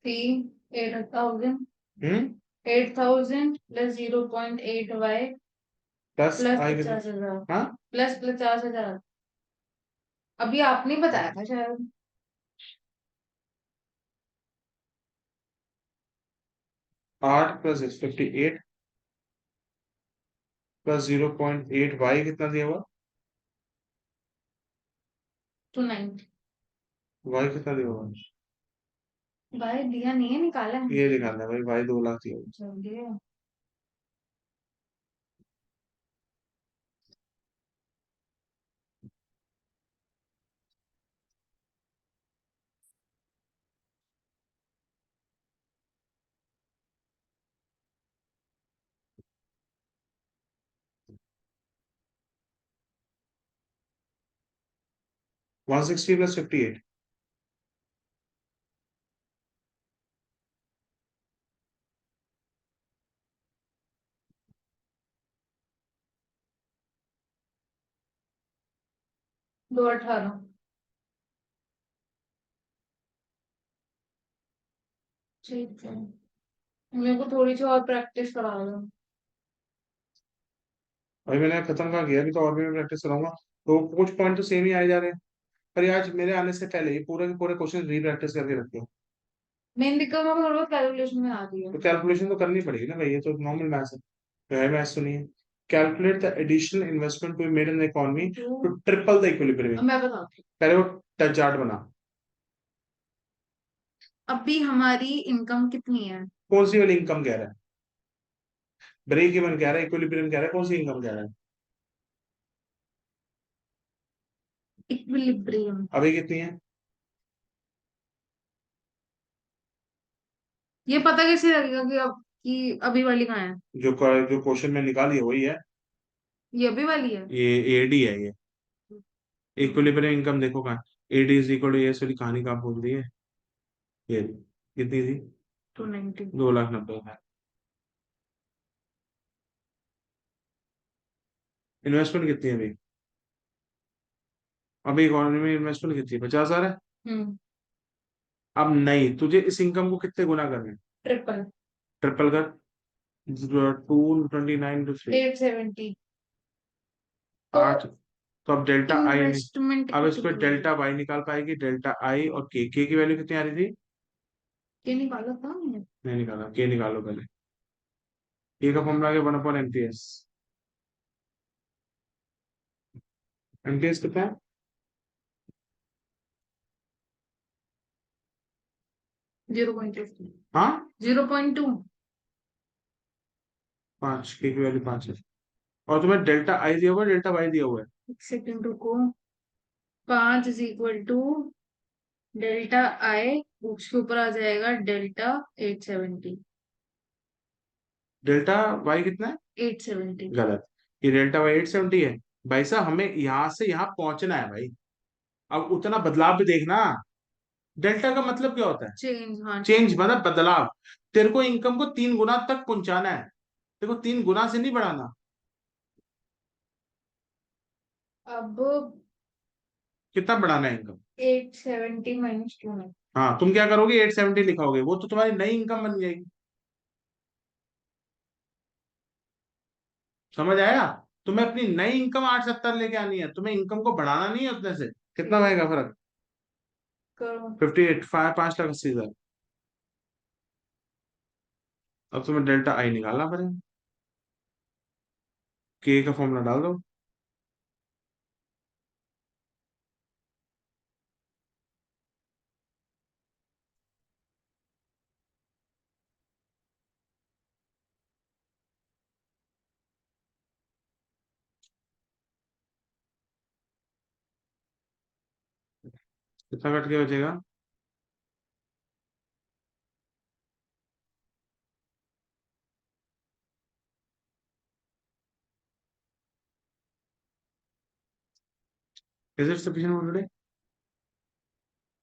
8,000। Hmm 8,000 plus 0.8 y plus plus I कितना? 50,000 हाँ, प्लस 50,000। अभी आपने बताया था शायद। 8 प्लस 58 प्लस 0.8 वाई कितना दिया हुआ? 290। वाई कितना दिया हुआ? भाई दिया नहीं है, निकाला है। ये दिखाना है भाई, भाई 2 लाख दिया। चलिए 160 + 58। 218। ठीक है, मेरे को थोड़ी सी और प्रैक्टिस करा दो। भाई मैंने खत्म कहाँ किया, अभी तो और भी मैं प्रैक्टिस कराऊंगा। तो कुछ पॉइंट तो सेम ही आए जा रहे हैं। पर ये आज मेरे आने से पहले ये पूरे के पूरे क्वेश्चन री प्रैक्टिस करके रखते हो। मेन दिक्कत मेरे को थोड़ा कैलकुलेशन में आ रही है। तो कैलकुलेशन तो करनी पड़ेगी ना भाई, ये तो नॉर्मल मैथ्स है। मैथ्स सुनिए। Calculate the additional investment to made in the economy तो टू ट्रिपल द अब इक्विलिब्रियम। मैं बताती पहले वो टच चार्ट बना। हूँ, अभी हमारी इनकम कितनी है? कौन सी वाली इनकम कह रहा है? ब्रेक इवन कह रहा है, इक्विलिब्रियम कह रहा है, कौन सी इनकम कह रहा है? इक्विलिब्रियम। अभी कितनी है? ये पता कैसे लगेगा कि अभी वाली कहाँ है? जो क्वेश्चन में निकाली है वही है। ये अभी वाली है। ये एडी है ये। इक्विलिब्रियम इनकम देखो कहाँ। एडी इज इक्वल टू ये वाली कहानी कहाँ बोल दी है? ये कितनी थी? 290। 2,90,000। इन्वेस्टमेंट कितनी है अभी? अभी इकोनॉमी में इन्वेस्टमेंट कितनी है? 50,000 है। हम्म। अब नहीं, तुझे इस इनकम को कितने गुना करना है? ट्रिपल। ट्रिपल कर। 229 टू 3। 870। तो 8। तो अब डेल्टा आई। इन्वेस्टमेंट अब इस पे कितनी है? डेल्टा वाई निकाल पाएगी, डेल्टा आई और के की वैल्यू कितनी आ रही थी? ये निकाला था मैंने। नहीं निकाला, के निकालो पहले। के का फॉर्मूला है 1/एमटीएस। एमटीएस कितना है? 0.2। हाँ, 0.2। 5। के की वैल्यू 5 है। और तुम्हें डेल्टा आई दिया हुआ है, डेल्टा वाई दिया हुआ है। एक सेकंड रुको। 5 = डेल्टा आई, उसके ऊपर आ जाएगा डेल्टा 870। डेल्टा वाई कितना है? 870। गलत। ये डेल्टा वाई 870 है। भाई साहब हमें यहाँ से यहाँ पहुंचना है भाई। अब उतना बदलाव भी देखना। डेल्टा का मतलब क्या होता है? चेंज, हाँ चेंज चेंज। मतलब बदलाव। तेरे को इनकम को 3 गुना तक पहुंचाना है। तेरे को 3 गुना से नहीं बढ़ाना। अब कितना बढ़ाना है इनकम? 870 -2 है। हाँ, तुम क्या करोगे? 870 लिखोगे, वो तो तुम्हारी नई इनकम बन जाएगी। समझ आया? तुम्हें अपनी नई इनकम 870 लेके आनी है, तुम्हें इनकम को बढ़ाना नहीं है उतने से। कितना ठीक आएगा फर्क? करो। 58, 5,80,000। अब तुम्हें डेल्टा आई निकालना पड़ेगा। के का फॉर्मूला डाल दो। कितना कट के बचेगा? Is it sufficient already?